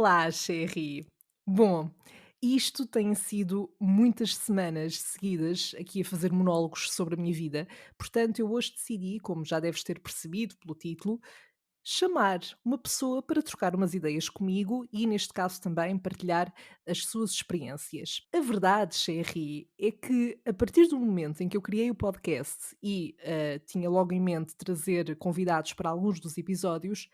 Olá, Sherry. Bom, isto tem sido muitas semanas seguidas aqui a fazer monólogos sobre a minha vida, portanto, eu hoje decidi, como já deves ter percebido pelo título, chamar uma pessoa para trocar umas ideias comigo e, neste caso, também partilhar as suas experiências. A verdade, Sherry, é que a partir do momento em que eu criei o podcast e tinha logo em mente trazer convidados para alguns dos episódios,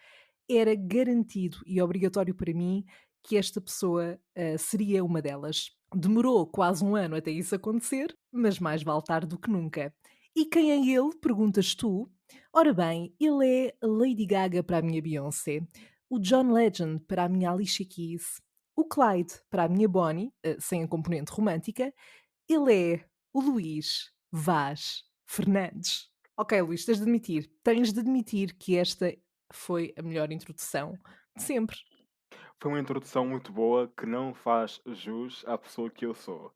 era garantido e obrigatório para mim que esta pessoa seria uma delas. Demorou quase um ano até isso acontecer, mas mais vale tarde do que nunca. E quem é ele? Perguntas tu. Ora bem, ele é a Lady Gaga para a minha Beyoncé, o John Legend para a minha Alicia Keys, o Clyde para a minha Bonnie, sem a componente romântica. Ele é o Luís Vaz Fernandes. Ok, Luís, tens de admitir que esta foi a melhor introdução de sempre. Foi uma introdução muito boa que não faz jus à pessoa que eu sou.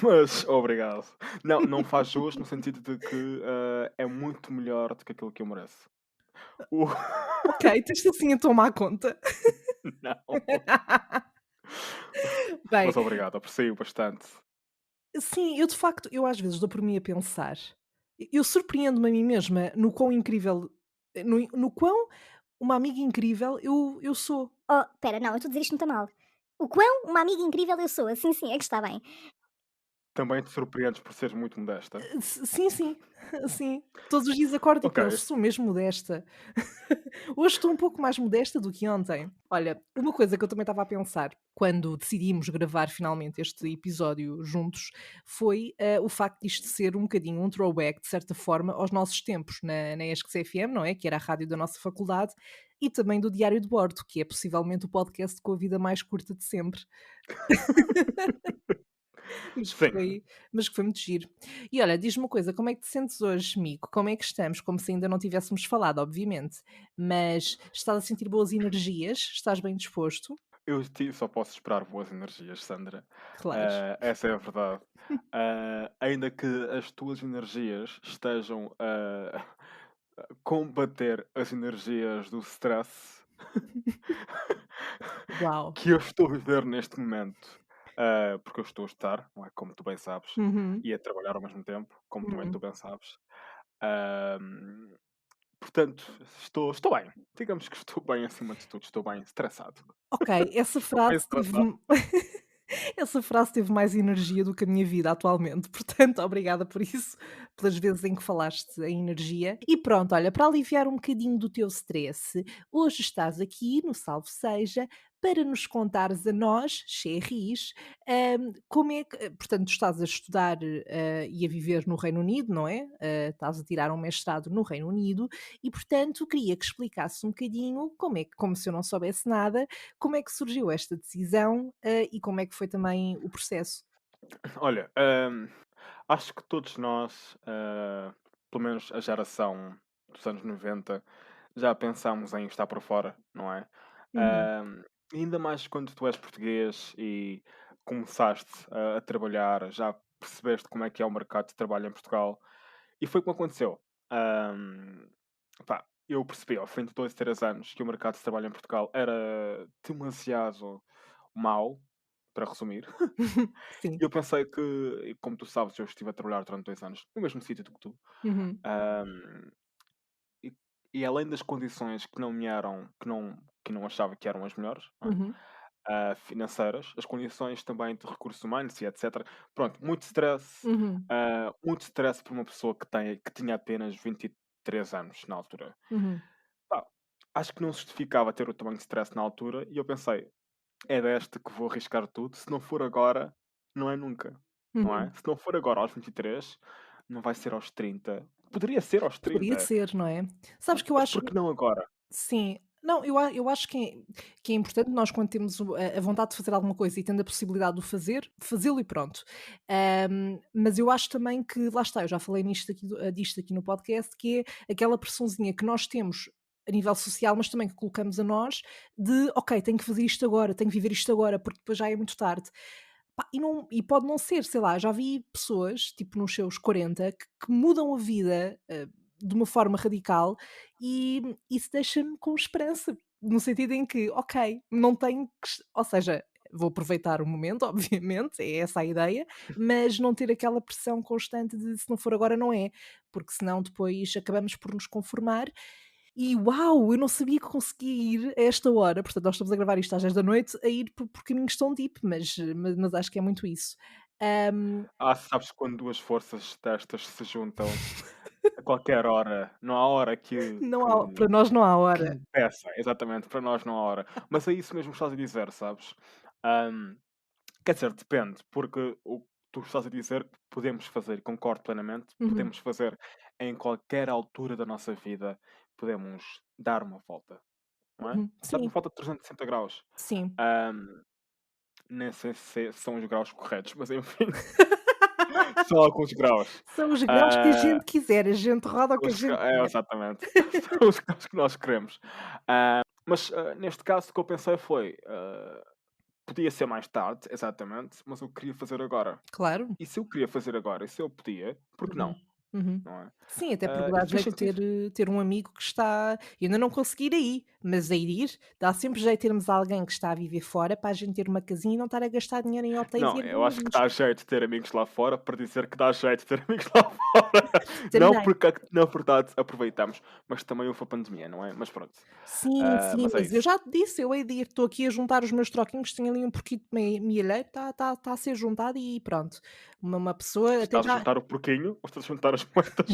Mas obrigado. Não, não faz jus no sentido de que é muito melhor do que aquilo que eu mereço. O- Ok, tens assim a tomar conta. Não. Bem, Mas obrigado, aprecio bastante. sim, eu de facto, eu às vezes dou por mim a pensar. Eu surpreendo-me a mim mesma no quão incrível, no quão uma amiga incrível eu sou. Oh, espera, não, eu estou a dizer isto muito mal. O quão uma amiga incrível eu sou. Assim sim, é que está bem. Também te surpreendes por seres muito modesta. Sim, sim, sim. Todos os dias acordo e Ok. penso, sou mesmo modesta. Hoje estou um pouco mais modesta do que ontem. Olha, uma coisa que eu também estava a pensar quando decidimos gravar finalmente este episódio juntos foi o facto disto ser um bocadinho um throwback, de certa forma, aos nossos tempos na ESC FM, não é? Que era a rádio da nossa faculdade, e também do Diário de Bordo, que é possivelmente o podcast com a vida mais curta de sempre. Mas que Sim. foi mas que foi muito giro. E olha, diz-me uma coisa, como é que te sentes hoje, amigo? Como é que estamos? Como se ainda não tivéssemos falado, obviamente. Mas estás a sentir boas energias? Estás bem disposto? Só posso esperar boas energias, Sandra. Claro. Essa é a verdade. Ainda que as tuas energias estejam a combater as energias do stress Uau. que eu estou a viver neste momento. Porque eu estou a estudar, não é? Como tu bem sabes, Uhum, e a trabalhar ao mesmo tempo, como também tu uhum. bem sabes. Ahm, Portanto, estou bem. Digamos que estou bem acima de tudo, estou bem estressado. Ok, essa Estou bem frase teve estressado. essa frase teve mais energia do que a minha vida atualmente, portanto, obrigada por isso, pelas vezes em que falaste em energia. E pronto, olha, para aliviar um bocadinho do teu stress, hoje estás aqui no Salve Seja para nos contares a nós, Xerris, como é que, portanto, tu estás a estudar e a viver no Reino Unido, não é? Estás a tirar um mestrado no Reino Unido e, portanto, queria que explicasse um bocadinho como é que, como se eu não soubesse nada, como é que surgiu esta decisão, e como é que foi também o processo? Olha, acho que todos nós, pelo menos a geração dos anos 90, já pensámos em estar por fora, não é? Uhum, Ahm, Ainda mais quando tu és português e começaste a trabalhar, já percebeste como é que é o mercado de trabalho em Portugal. E foi como aconteceu. Ahm, eu percebi ao fim de 2, 3 anos que o mercado de trabalho em Portugal era demasiado mau, para resumir. sim. E eu pensei que, e como tu sabes, eu estive a trabalhar durante 2 anos no mesmo sítio do que tu. Uhum, Ahm, e, e além das condições que não me eram, que não achava que eram as melhores, não é? uhum, Financeiras, as condições também de recursos humanos e etc. Pronto, uhum, muito stress para uma pessoa que tinha apenas 23 anos na altura. uhum, Pá, acho que não justificava ter o tamanho de stress na altura e eu pensei, é desta que vou arriscar tudo, se não for agora, não é nunca, não é? uhum. Se não for agora aos 23, não vai ser aos 30. Poderia ser aos Poderia 30, ser, não é? Sabes que eu mas acho por que não agora? sim. Não, eu acho que é importante nós quando temos a vontade de fazer alguma coisa e tendo a possibilidade de o fazer, fazê-lo e pronto. Mas eu acho também que, lá está, eu já falei disto aqui no podcast, que é aquela pressãozinha que nós temos a nível social, mas também que colocamos a nós, de ok, tenho que fazer isto agora, tenho que viver isto agora, porque depois já é muito tarde. Pá, e pode não ser, sei lá, já vi pessoas, tipo nos seus 40, que mudam a vida de uma forma radical e isso deixa-me com esperança. no sentido em que, ok, não tenho que, ou seja, vou aproveitar o momento, obviamente, é essa a ideia, mas não ter aquela pressão constante de se não for agora não é, porque senão depois acabamos por nos conformar e uau, eu não sabia que conseguia ir a esta hora, portanto nós estamos a gravar isto às 10 da noite, a ir por caminhos tão deep, mas acho que é muito isso. Ahm, Sabes quando duas forças destas se juntam a qualquer hora, não há hora não há, para nós não há que hora. impeça, exatamente, para nós não há hora. Mas é isso mesmo que estás a dizer, sabes? Hum, Quer dizer, depende, porque o que tu estás a dizer que podemos fazer, concordo plenamente, Uhum, podemos fazer em qualquer altura da nossa vida, podemos dar uma volta, não é? uhum, Dar uma sim, volta de 360 graus. sim. Hum, Nem sei se são os graus corretos, mas enfim, são alguns graus. São os graus que a Ah, gente quiser, a gente roda o que a os gente gra É, quer. exatamente. São os graus que nós queremos. Mas, neste caso, o que eu pensei foi, podia ser mais tarde, exatamente, mas eu queria fazer agora. Claro. E se eu queria fazer agora, e se eu podia, por que Uhum, não? uhum. Não é? Sim, até porque E dá fez jeito sentido. ter um amigo que está eu ainda não consegui ir aí, mas a ir, dá sempre jeito termos alguém que está a viver fora para a gente ter uma casinha e não estar a gastar dinheiro em hotéis Não, e eu acho que Airbnbs. dá jeito ter amigos lá fora para dizer que dá jeito ter amigos lá fora. Não Também. porque na verdade aproveitamos, mas também houve a pandemia, não é? Mas pronto. Sim, sim, Mas é mas eu isso. já te disse, eu hei de ir, estou aqui a juntar os meus troquinhos, tenho ali um porquinho de mielheiro, está a ser juntado e pronto. Uma pessoa até Estás a já juntar o porquinho ou estás a juntar as moedas?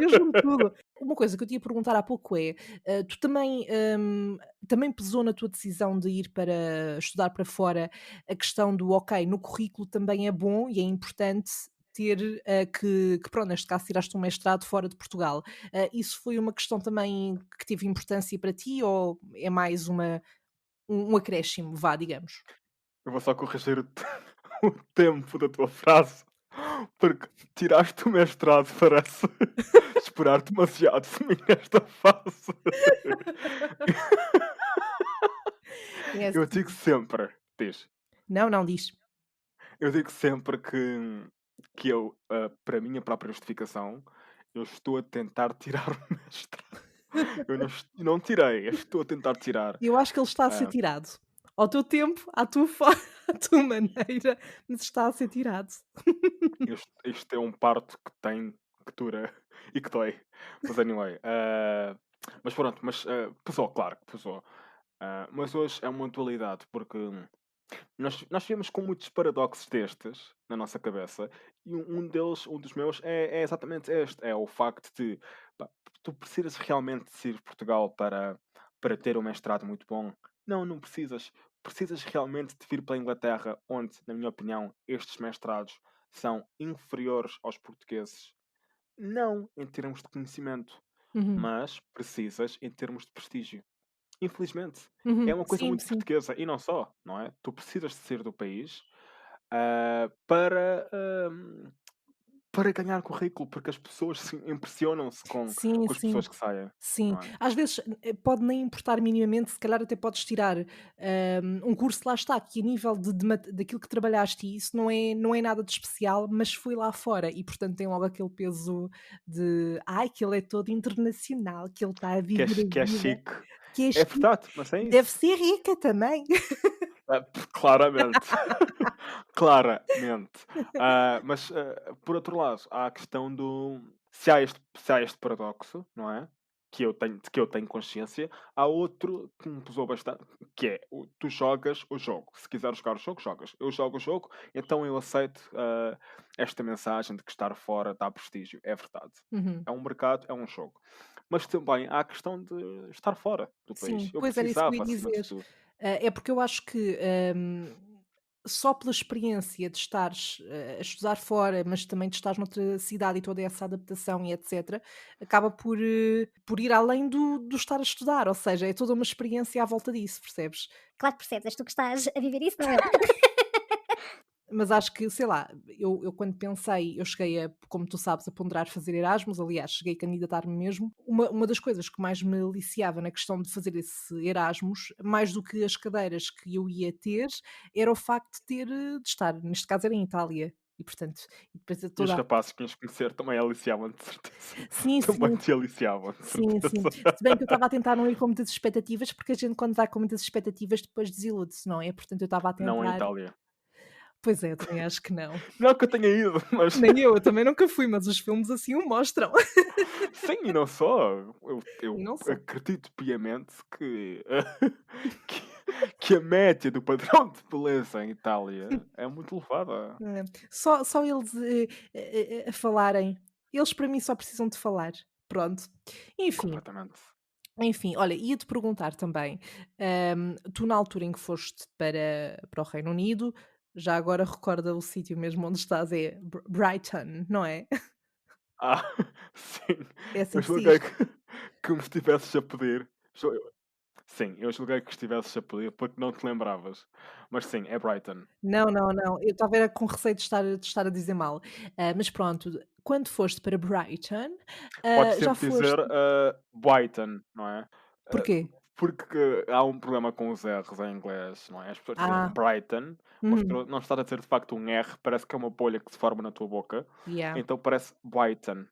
eu junto tudo. Uma coisa que eu te ia perguntar há pouco é, tu também, também pesou na tua decisão de ir para estudar para fora a questão do, ok, no currículo também é bom e é importante ter, que pronto, neste caso tiraste um mestrado fora de Portugal. Isso foi uma questão também que teve importância para ti ou é mais um acréscimo, vá, digamos? Eu vou só corrigir o tempo da tua frase, porque tiraste o mestrado parece esperar demasiado de mim nesta fase. É Eu digo assim. sempre, diz, Não, não, diz. eu digo sempre que eu, para a minha própria justificação, eu estou a tentar tirar o mestrado. Eu não tirei, eu estou a tentar tirar. Eu acho que ele está a ser Ah, tirado. Ao teu tempo, à tua forma, à tua maneira, mas está a ser tirado. isto é um parto que tem, que dura e que dói. Mas anyway, mas pronto, mas pesou, claro que pesou. Mas hoje é uma dualidade, porque nós vivemos com muitos paradoxos destes na nossa cabeça, e um deles, um dos meus, é exatamente este: é o facto de pá, tu precisas realmente de ir a Portugal para ter um mestrado muito bom? Não, não precisas. Precisas realmente de vir para a Inglaterra, onde, na minha opinião, estes mestrados são inferiores aos portugueses? Não, em termos de conhecimento, Uhum, mas precisas em termos de prestígio. Infelizmente, é uhum. uma coisa Sim, muito sim. portuguesa e não só, não é? Tu precisas de sair do país, para ganhar currículo, porque as pessoas se impressionam-se Sim, com as sim. pessoas que saem, Sim. não é? Às vezes, pode nem importar minimamente, se calhar até podes tirar, um curso, lá está, que a nível daquilo que trabalhaste e isso não é nada de especial, mas foi lá fora e portanto tem logo aquele peso de: "Ai, que ele é todo internacional, que ele está a Que é, viver a que é vida, chique. que é É chique, verdade, mas é deve isso. ser rica também". Claramente. Claramente. Mas, por outro lado, há a questão do. Se há este paradoxo, não é? De que eu tenho consciência, há outro que me pesou bastante, que é tu jogas o jogo. Se quiseres jogar o jogo, jogas. Eu jogo o jogo, então eu aceito esta mensagem de que estar fora dá prestígio. É verdade. Uhum. É um mercado, é um jogo. Mas também há a questão de estar fora do país. Sim, Eu pois era isso que eu ia precisava, acima de dizer. tudo. É porque eu acho que, só pela experiência de estares, a estudar fora, mas também de estares noutra cidade e toda essa adaptação e etcétera, acaba por ir além do estar a estudar, ou seja, é toda uma experiência à volta disso, percebes? Claro que percebes, és tu que estás a viver isso, não é? Mas acho que, sei lá, eu quando pensei, eu cheguei a, como tu sabes, a ponderar fazer Erasmus, aliás, cheguei a candidatar-me mesmo. Uma das coisas que mais me aliciava na questão de fazer esse Erasmus, mais do que as cadeiras que eu ia ter, era o facto de estar, neste caso era em Itália. E portanto, e depois E os toda rapazes que ias conhecer também aliciavam de certeza. sim, Também sim, te aliciavam, de sim, sim. certeza. Se bem que eu estava a tentar não ir com muitas expectativas, porque a gente quando vai com muitas expectativas depois desilude-se, não é? Portanto eu estava a Não em tentar Itália. pois é, eu também acho que não. Não que eu tenha ido, mas Nem eu também nunca fui, mas os filmes assim o mostram. sim, e não só. E Eu não só. acredito piamente que, que, que a média do padrão de beleza em Itália é muito elevada. É. Só eles, a falarem, eles para mim só precisam de falar, pronto. Enfim, Completamente. olha, ia-te perguntar também, tu na altura em que foste para o Reino Unido, já agora recorda o sítio mesmo onde estás, é Brighton, não é? Ah, sim. É assim Eu que se julguei diz? que me estivesses a pedir. Sim, eu julguei que estivesses a pedir porque não te lembravas. Mas sim, é Brighton. Não, não, não, eu estava era com receio de estar a dizer mal. Mas pronto, quando foste para Brighton, Podes já sempre dizer foste Brighton, não é? Ah, porquê? porque há um problema com os R's em inglês, não é? As pessoas dizem Ah, Brighton, mas uhum, tu não estás a dizer de facto um R, parece que é uma bolha que se forma na tua boca, yeah, então parece Brighton.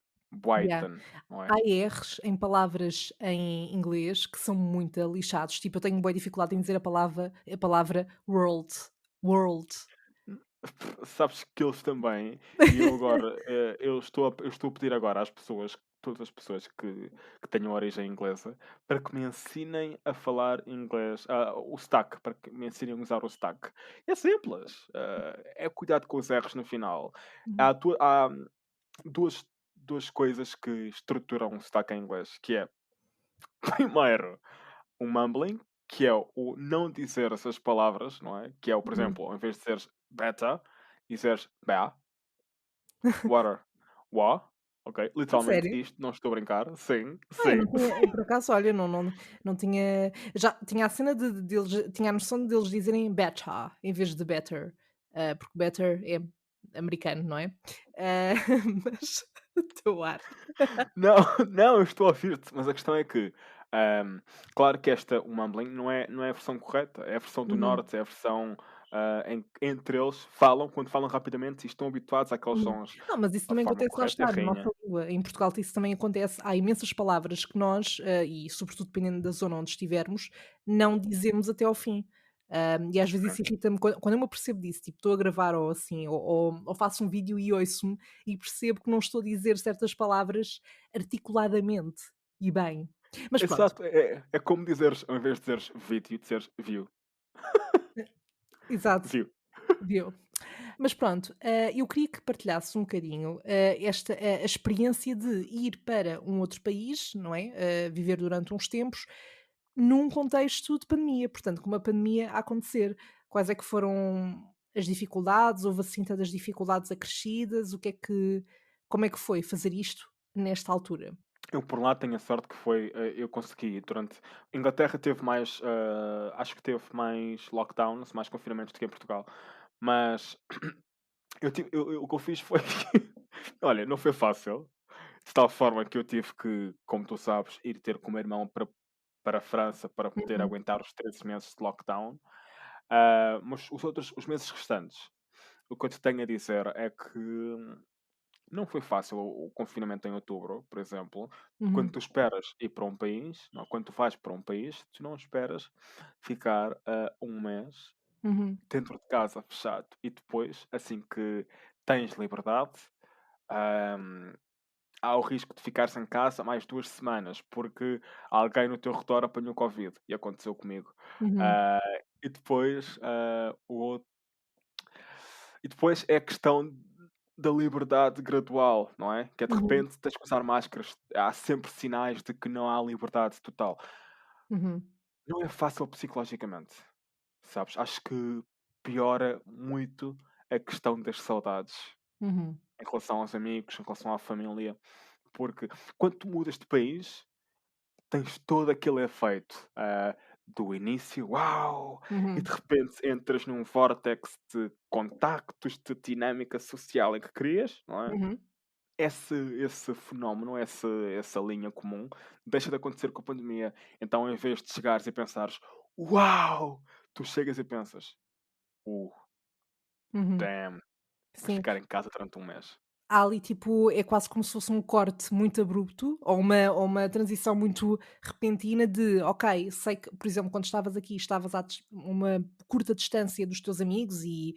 yeah. Brighton, não é? Há erros em palavras em inglês que são muito lixados, tipo, eu tenho boa dificuldade em dizer a palavra world, world. Sabes que eles também, e eu agora, eu estou a pedir agora às pessoas, todas as pessoas que tenham origem inglesa, para que me ensinem a falar inglês, o sotaque, para que me ensinem a usar o sotaque. É simples, é cuidado com os erros no final. Uhum, Há duas, duas coisas que estruturam o sotaque em inglês, que é, primeiro, o mumbling, que é o não dizer essas palavras, não é? Que é o, por uhum. exemplo, em vez de dizeres beta, dizeres ba, water, wa, ok? A Literalmente sério? isto, não estou a brincar. Sim, Ah, eu sim. não tinha por acaso, olha, não tinha já tinha a cena deles tinha a noção deles dizerem better em vez de better, porque better é americano, não é? Ah, mas estou a ar. Não, não, eu estou a ouvir-te, mas a questão é que, ahm, claro que o mumbling não é a versão correta, é a versão do Uhum. norte, é a versão em que entre eles falam, quando falam rapidamente e estão habituados àqueles Uhum. sons. Não, mas isso A também forma acontece, lá correta é a está, na rainha. nossa língua. Em Portugal isso também acontece. Há imensas palavras que nós, e sobretudo dependendo da zona onde estivermos, não dizemos até ao fim. E às vezes Sim. isso irrita-me quando eu me apercebo disso, tipo, estou a gravar ou assim, ou faço um vídeo e ouço-me e percebo que não estou a dizer certas palavras articuladamente e bem. Mas pronto, Exato, é como dizeres, ao invés de dizeres vídeo, dizeres view. exato, View. viu. Mas pronto, eu queria que partilhasse um bocadinho, a experiência de ir para um outro país, não é? Viver durante uns tempos, num contexto de pandemia, portanto, com uma pandemia a acontecer. Quais é que foram as dificuldades? Houve assim tantas dificuldades acrescidas? Como é que foi fazer isto nesta altura? Eu por lá tenho a sorte que foi, eu consegui durante Inglaterra teve mais, acho que teve mais lockdowns, mais confinamentos do que em Portugal, mas o que eu fiz foi olha, não foi fácil, de tal forma que eu tive que, como tu sabes, ir ter com o meu irmão para a França para poder Uhum, aguentar os 13 meses de lockdown, mas os meses restantes, o que eu te tenho a dizer é que não foi fácil o confinamento em outubro, por exemplo. Quando uhum, tu esperas ir para um país, não, quando tu vais para um país, tu não esperas ficar um mês uhum, dentro de casa fechado e depois, assim que tens liberdade, ahm, há o risco de ficares em casa mais 2 semanas porque alguém no teu redor apanhou Covid e aconteceu comigo. uhum, Ah, e depois é a questão da liberdade gradual, não é? Que é de uhum, repente tens que usar máscaras, há sempre sinais de que não há liberdade total. uhum, Não é fácil psicologicamente, sabes? Acho que piora muito a questão das saudades uhum, em relação aos amigos, em relação à família, porque quando tu mudas de país, tens todo aquele efeito do início, uau! E de uhum, repente entras num vórtex de contactos, de dinâmica social em que crias, não é? uhum, Esse fenómeno, essa linha comum, deixa de acontecer com a pandemia. Então, em vez de chegares e pensares, uau! Tu chegas e pensas, uh, uhum. damn, Mas sim. ficar em casa durante um mês. Há ali tipo, é quase como se fosse um corte muito abrupto ou uma transição muito repentina de: "Ok, sei que", por exemplo, quando estavas aqui, estavas uma curta distância dos teus amigos e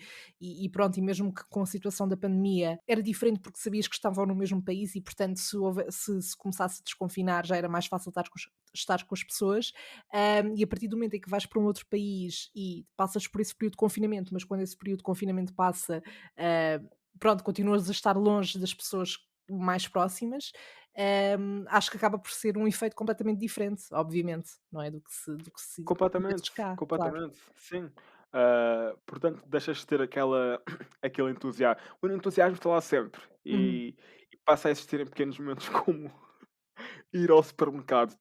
pronto, e mesmo que com a situação da pandemia era diferente porque sabias que estavam no mesmo país e, portanto, se começasse a desconfinar já era mais fácil estar com as pessoas, e a partir do momento em que vais para um outro país e passas por esse período de confinamento, mas quando esse período de confinamento passa, pronto, continuas a estar longe das pessoas mais próximas, acho que acaba por ser um efeito completamente diferente, obviamente, não é? Do que se Completamente, vivesses cá, claro. completamente, sim. Portanto, deixas de ter aquela aquele entusiasmo. O entusiasmo está lá sempre Uhum, e passa a existir em pequenos momentos como ir ao supermercado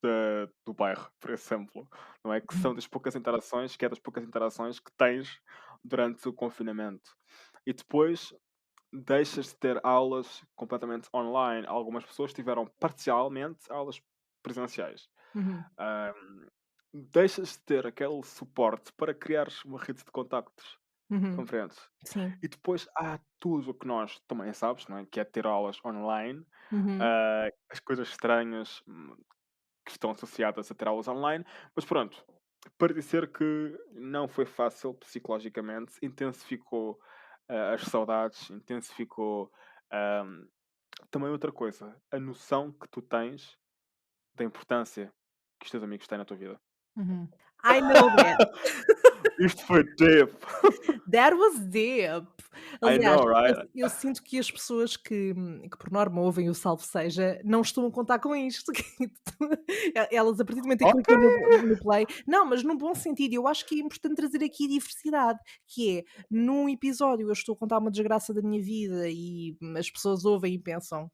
do bairro, por exemplo, não é? Que uhum, são das poucas interações que é das poucas interações que tens durante o confinamento. E depois deixas de ter aulas completamente online. Algumas pessoas tiveram parcialmente aulas presenciais. uhum, Ahm, Deixas de ter aquele suporte para criares uma rede de contactos, uhum, compreendes? sim, E depois há tudo o que nós também sabes, não é? Que é ter aulas online, uhum, as coisas estranhas que estão associadas a ter aulas online, mas pronto, para dizer que não foi fácil psicologicamente, intensificou as saudades, intensificou ahm, também outra coisa, a noção que tu tens da importância que os teus amigos têm na tua vida. uhum. I know that. Isto foi deep. That was deep. I Aliás, know, eu right? eu sinto que as pessoas que por norma ouvem o Salve Seja, não estão a contar com isto, elas a partir do momento em que Ok. clicam no play não, mas num bom sentido, eu acho que é importante trazer aqui diversidade, que é, num episódio eu estou a contar uma desgraça da minha vida e as pessoas ouvem e pensam: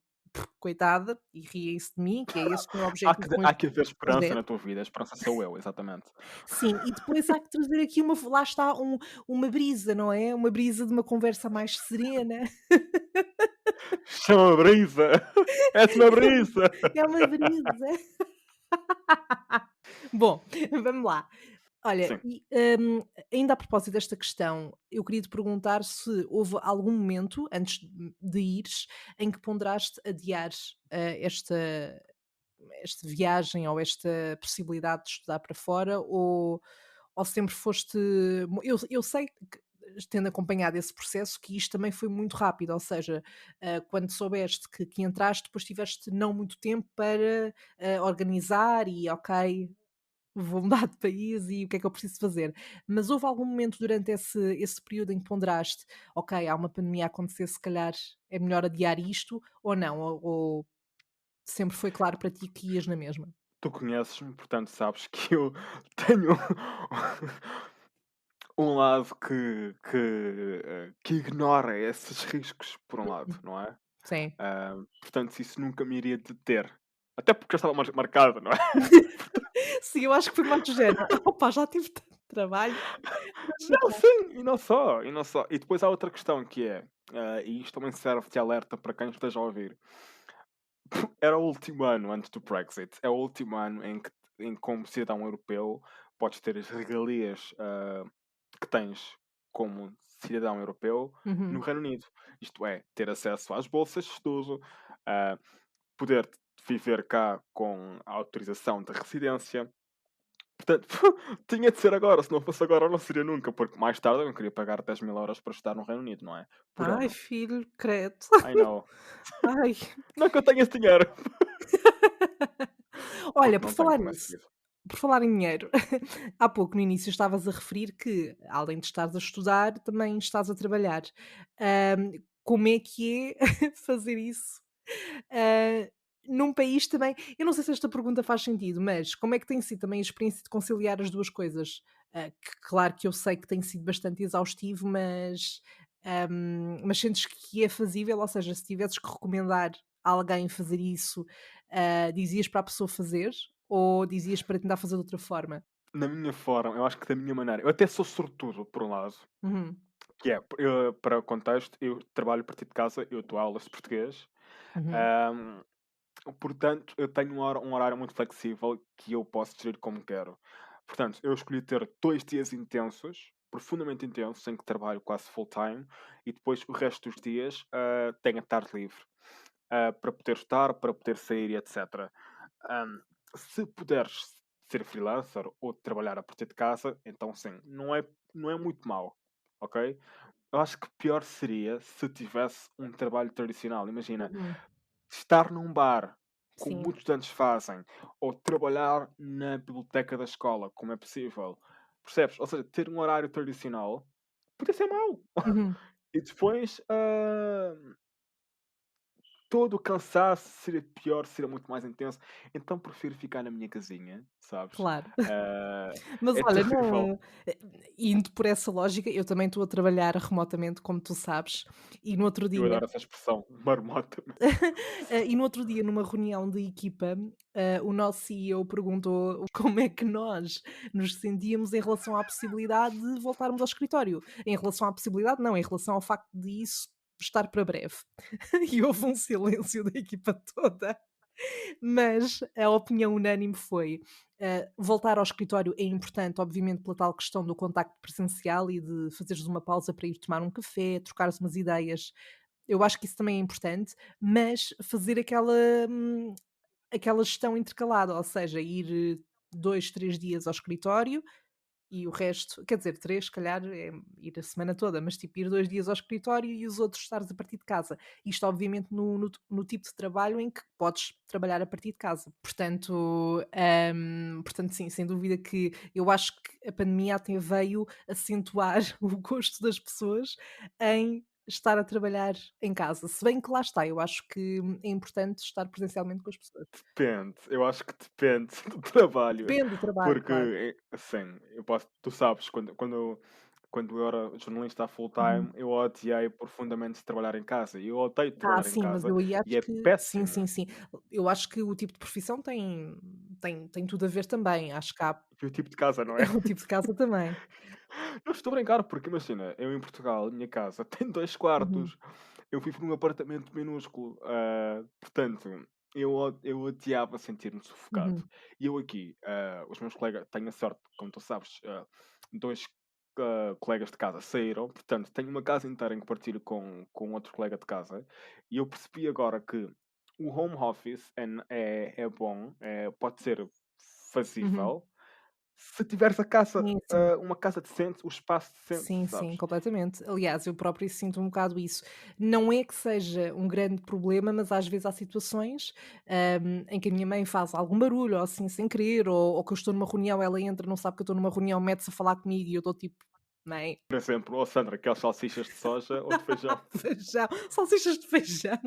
"Coitada", e riem-se de mim, que é esse o meu objetivo com Há este que haver esperança projeto. na tua vida. A esperança sou eu, exatamente. Sim, e depois há que trazer aqui lá está, uma brisa, não é? Uma brisa de uma conversa mais serena. Chama brisa. És uma brisa. É uma brisa. Bom, vamos lá. Olha, Sim. e, ainda a propósito desta questão, eu queria te perguntar se houve algum momento, antes de ires, em que ponderaste adiar, esta viagem ou esta possibilidade de estudar para fora ou sempre foste. Eu sei que, tendo acompanhado esse processo, que isto também foi muito rápido, ou seja, quando soubeste que entraste, depois tiveste não muito tempo para organizar e ok, vou mudar de país e o que é que eu preciso fazer. Mas houve algum momento durante esse período em que ponderaste, ok, há uma pandemia a acontecer, se calhar é melhor adiar isto, ou não? Ou sempre foi claro para ti que ias na mesma? Tu conheces-me, portanto sabes que eu tenho um lado que ignora esses riscos, por um lado, não é? Sim. Portanto, isso nunca me iria deter. Até porque já estava marcado, não é? Sim, eu acho que foi mais do género. Opa, já tive tanto trabalho, deixa Não, estar. sim, e não só, e não só. E depois há outra questão que é, e isto também serve de alerta para quem esteja a ouvir. Era o último ano antes do Brexit. É o último ano em que como cidadão europeu, podes ter as regalias, que tens como cidadão europeu no Uhum. Reino Unido. Isto é, ter acesso às bolsas de estudo, ah, poder viver cá com a autorização de residência. Portanto, tinha de ser agora. Se não fosse agora, não seria nunca, porque mais tarde eu não queria pagar 10.000 euros para estudar no Reino Unido, não é? Por Ai, ano. filho, credo. I know. Ai. Não que eu tenha esse dinheiro. Olha, Porque por não tenho, falar como é nisso, sabido. por falar em dinheiro, há pouco no início estavas a referir que, além de estares a estudar, também estás a trabalhar. Como é que é fazer isso, ah, num país também eu não sei se esta pergunta faz sentido, mas como é que tem sido também a experiência de conciliar as 2 coisas? Que claro que eu sei que tem sido bastante exaustivo, mas sentes que é fazível? Ou seja, se tivesses que recomendar a alguém fazer isso, dizias para a pessoa fazer ou dizias para tentar fazer de outra forma? Na minha forma, eu acho que da minha maneira. Eu até sou sortudo, por um lado. Uhum, Que é, para o contexto, eu trabalho a partir de casa, eu dou aulas de português. uhum, ahm, Portanto, eu tenho um horário muito flexível que eu posso gerir como quero. Portanto, eu escolhi ter 2 dias intensos, profundamente intenso, em que trabalho quase full time, e depois o resto dos dias tenho a tarde livre para poder estar, para poder sair e etc. Ahm, Se puderes ser freelancer ou trabalhar a partir de casa, então sim, não é muito mau, ok? Eu acho que pior seria se tivesse um trabalho tradicional. Imagina, Uhum. estar num bar, como Sim. muitos estudantes fazem, ou trabalhar na biblioteca da escola, como é possível. Percebes? Ou seja, ter um horário tradicional podia ser mau. Uhum. E depois, todo o cansaço seria pior, seria muito mais intenso. Então prefiro ficar na minha casinha, sabes? Claro. Ah, Mas é olha, terrível. não indo por essa lógica, eu também estou a trabalhar remotamente, como tu sabes, e no outro Eu dia adoro essa expressão, marmota. e no outro dia, numa reunião de equipa, o nosso CEO perguntou como é que nós nos sentíamos em relação à possibilidade de voltarmos ao escritório. Em relação à possibilidade, não, em relação ao facto de isso estar para breve. E houve um silêncio da equipa toda. Mas a opinião unânime foi, voltar ao escritório é importante, obviamente, pela tal questão do contacto presencial e de fazeres uma pausa para ir tomar um café, trocares umas ideias. Eu acho que isso também é importante, mas fazer aquela gestão intercalada, ou seja, ir 2, 3 dias ao escritório e o resto, quer dizer, 3 se calhar é ir a semana toda, mas tipo ir 2 dias ao escritório e os outros estares a partir de casa. Isto obviamente no tipo de trabalho em que podes trabalhar a partir de casa. Portanto sim, sem dúvida que eu acho que a pandemia até veio acentuar o gosto das pessoas em estar a trabalhar em casa. Se bem que lá está, eu acho que é importante estar presencialmente com as pessoas. Depende, eu acho que depende do trabalho, Depende do trabalho, porque, claro. assim, eu posso tu sabes, quando eu era jornalista full Uhum. time, eu odiei profundamente trabalhar em casa, e eu odeio trabalhar em Sim, mas casa, eu aí e acho é que sim, péssimo. sim, sim. Eu acho que o tipo de profissão tem tudo a ver também. Acho que há E o tipo de casa, não é? é o tipo de casa também. Não estou a brincar, porque imagina, eu em Portugal, a minha casa tem 2 Uhum, quartos, eu vivo num apartamento minúsculo, portanto, eu odiava sentir-me sufocado. uhum, E eu aqui, os meus colegas tenho a sorte, como tu sabes, 2, colegas de casa saíram, portanto, tenho uma casa inteira em que partilho com outro colega de casa, e eu percebi agora que o home office é bom, pode ser uhum. fazível, se tiveres a casa, Sim, sim. uma casa decente, o espaço decente, Sim, sim, sabes? completamente. Aliás, eu própria sinto um bocado isso. Não é que seja um grande problema, mas às vezes há situações, em que a minha mãe faz algum barulho, ou assim, sem querer, ou que eu estou numa reunião, ela entra, não sabe que eu estou numa reunião, mete-se a falar comigo e eu estou tipo: "Mãe, Por exemplo: "Oh Sandra, queres salsichas de soja ou de feijão?" feijão, salsichas de feijão".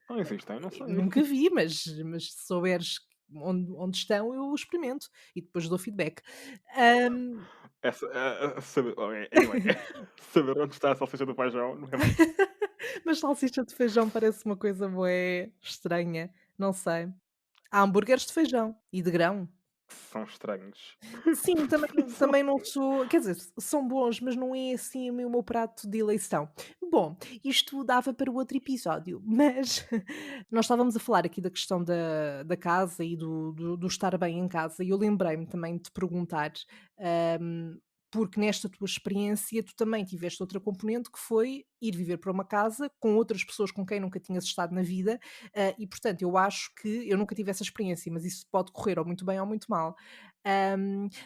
Não existem, não sei. Nunca vi, mas se souberes onde estão, eu experimento e depois dou feedback. Hum, Essa, saber anyway, saber onde está a salsicha do feijão não é muito mas salsicha de feijão parece uma coisa bué estranha, não sei. Há hambúrgueres de feijão e de grão. são estranhos. Sim, São também não sou quer dizer, são bons, mas não é assim o meu prato de eleição. Bom, isto dava para outro episódio, mas nós estávamos a falar aqui da questão da casa e do estar bem em casa e eu lembrei-me também de te perguntar, hum, porque nesta tua experiência tu também tiveste outra componente que foi ir viver para uma casa com outras pessoas com quem nunca tinhas estado na vida, e portanto eu acho que eu nunca tive essa experiência, mas isso pode correr ou muito bem ou muito mal.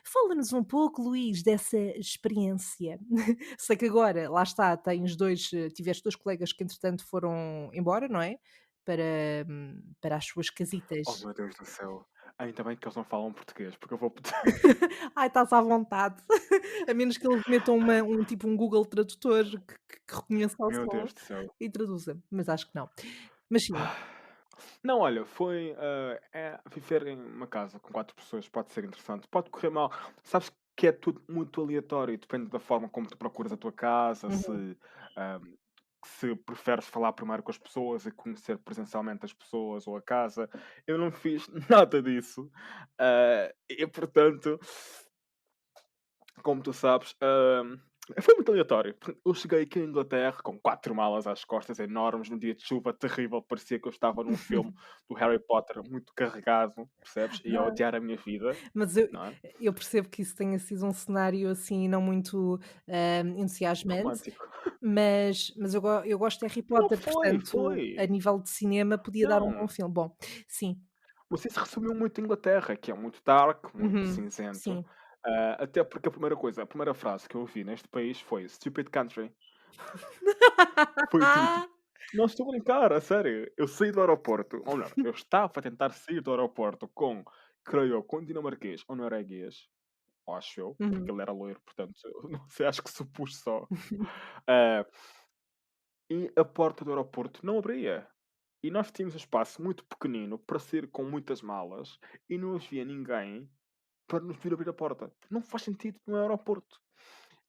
Fala-nos um pouco, Luís, dessa experiência. Sei que agora, lá está, tiveste 2 colegas que entretanto foram embora, não é? Para as suas Oh casitas. meu Deus do céu, ainda bem que eles não falam português, porque eu vou Ai, estás à vontade. A menos que eles metam um Google Tradutor que reconheça o meu som Deus do céu. e traduza, mas acho que não. Mas sim. Não, olha, viver em uma casa com 4 pessoas pode ser interessante, pode correr mal. Sabes que é tudo muito aleatório, depende da forma como tu procuras a tua casa, Uhum. ah, se preferes falar primeiro com as pessoas e conhecer presencialmente as pessoas ou a casa. Eu não fiz nada disso, e portanto, como tu sabes, Foi muito aleatório. Eu cheguei aqui à Inglaterra com 4 malas às costas enormes, num dia de chuva terrível, parecia que eu estava num filme do Harry Potter muito carregado, percebes? E a odiar a minha vida, Mas eu não é? eu percebo que isso tenha sido um cenário, assim, não muito, entusiasmante, Romântico. mas eu gosto de Harry Não Potter, foi, portanto, a foi. nível de cinema podia dar um bom Não. filme. Bom, sim. Mas isso resumiu muito a Inglaterra, que é muito dark, muito Uhum. cinzento. Sim. Até porque a primeira frase que eu ouvi neste país foi Stupid Country. Foi tipo, não estou a brincar, a sério. Eu saí do aeroporto, ou melhor, eu estava a tentar sair do aeroporto com, creio eu, com dinamarquês ou norueguês, acho eu, porque Uhum. ele era loiro, portanto, eu não sei, acho que supus só. Ah, e a porta do aeroporto não abria. E nós tínhamos um espaço muito pequenino para sair com muitas malas e não havia ninguém para nos vir abrir a porta. Não faz sentido no aeroporto.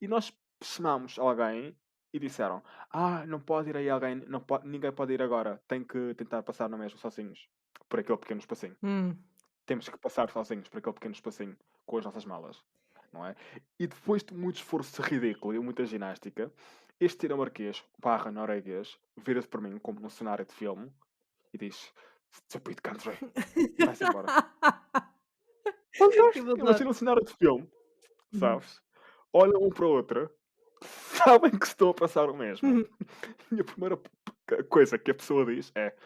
E nós chamámos alguém e disseram: não pode ir aí alguém, não pode, ninguém pode ir agora, tem que tentar passar na mesma sozinhos, por aquele pequeno espacinho. Hum. Temos que passar sozinhos por aquele pequeno espacinho com as nossas malas, não é? E depois de muito esforço ridículo e muita ginástica, este dinamarquês barra norueguês vira-se para mim como num cenário de filme e diz: Stupid country, e vai-se embora. Eu Fantástico! adoro. Imagina um cenário de filme, Uhum. sabes? Olham um para o outro, sabem que estou a passar o mesmo. Uhum. E a primeira coisa que a pessoa diz é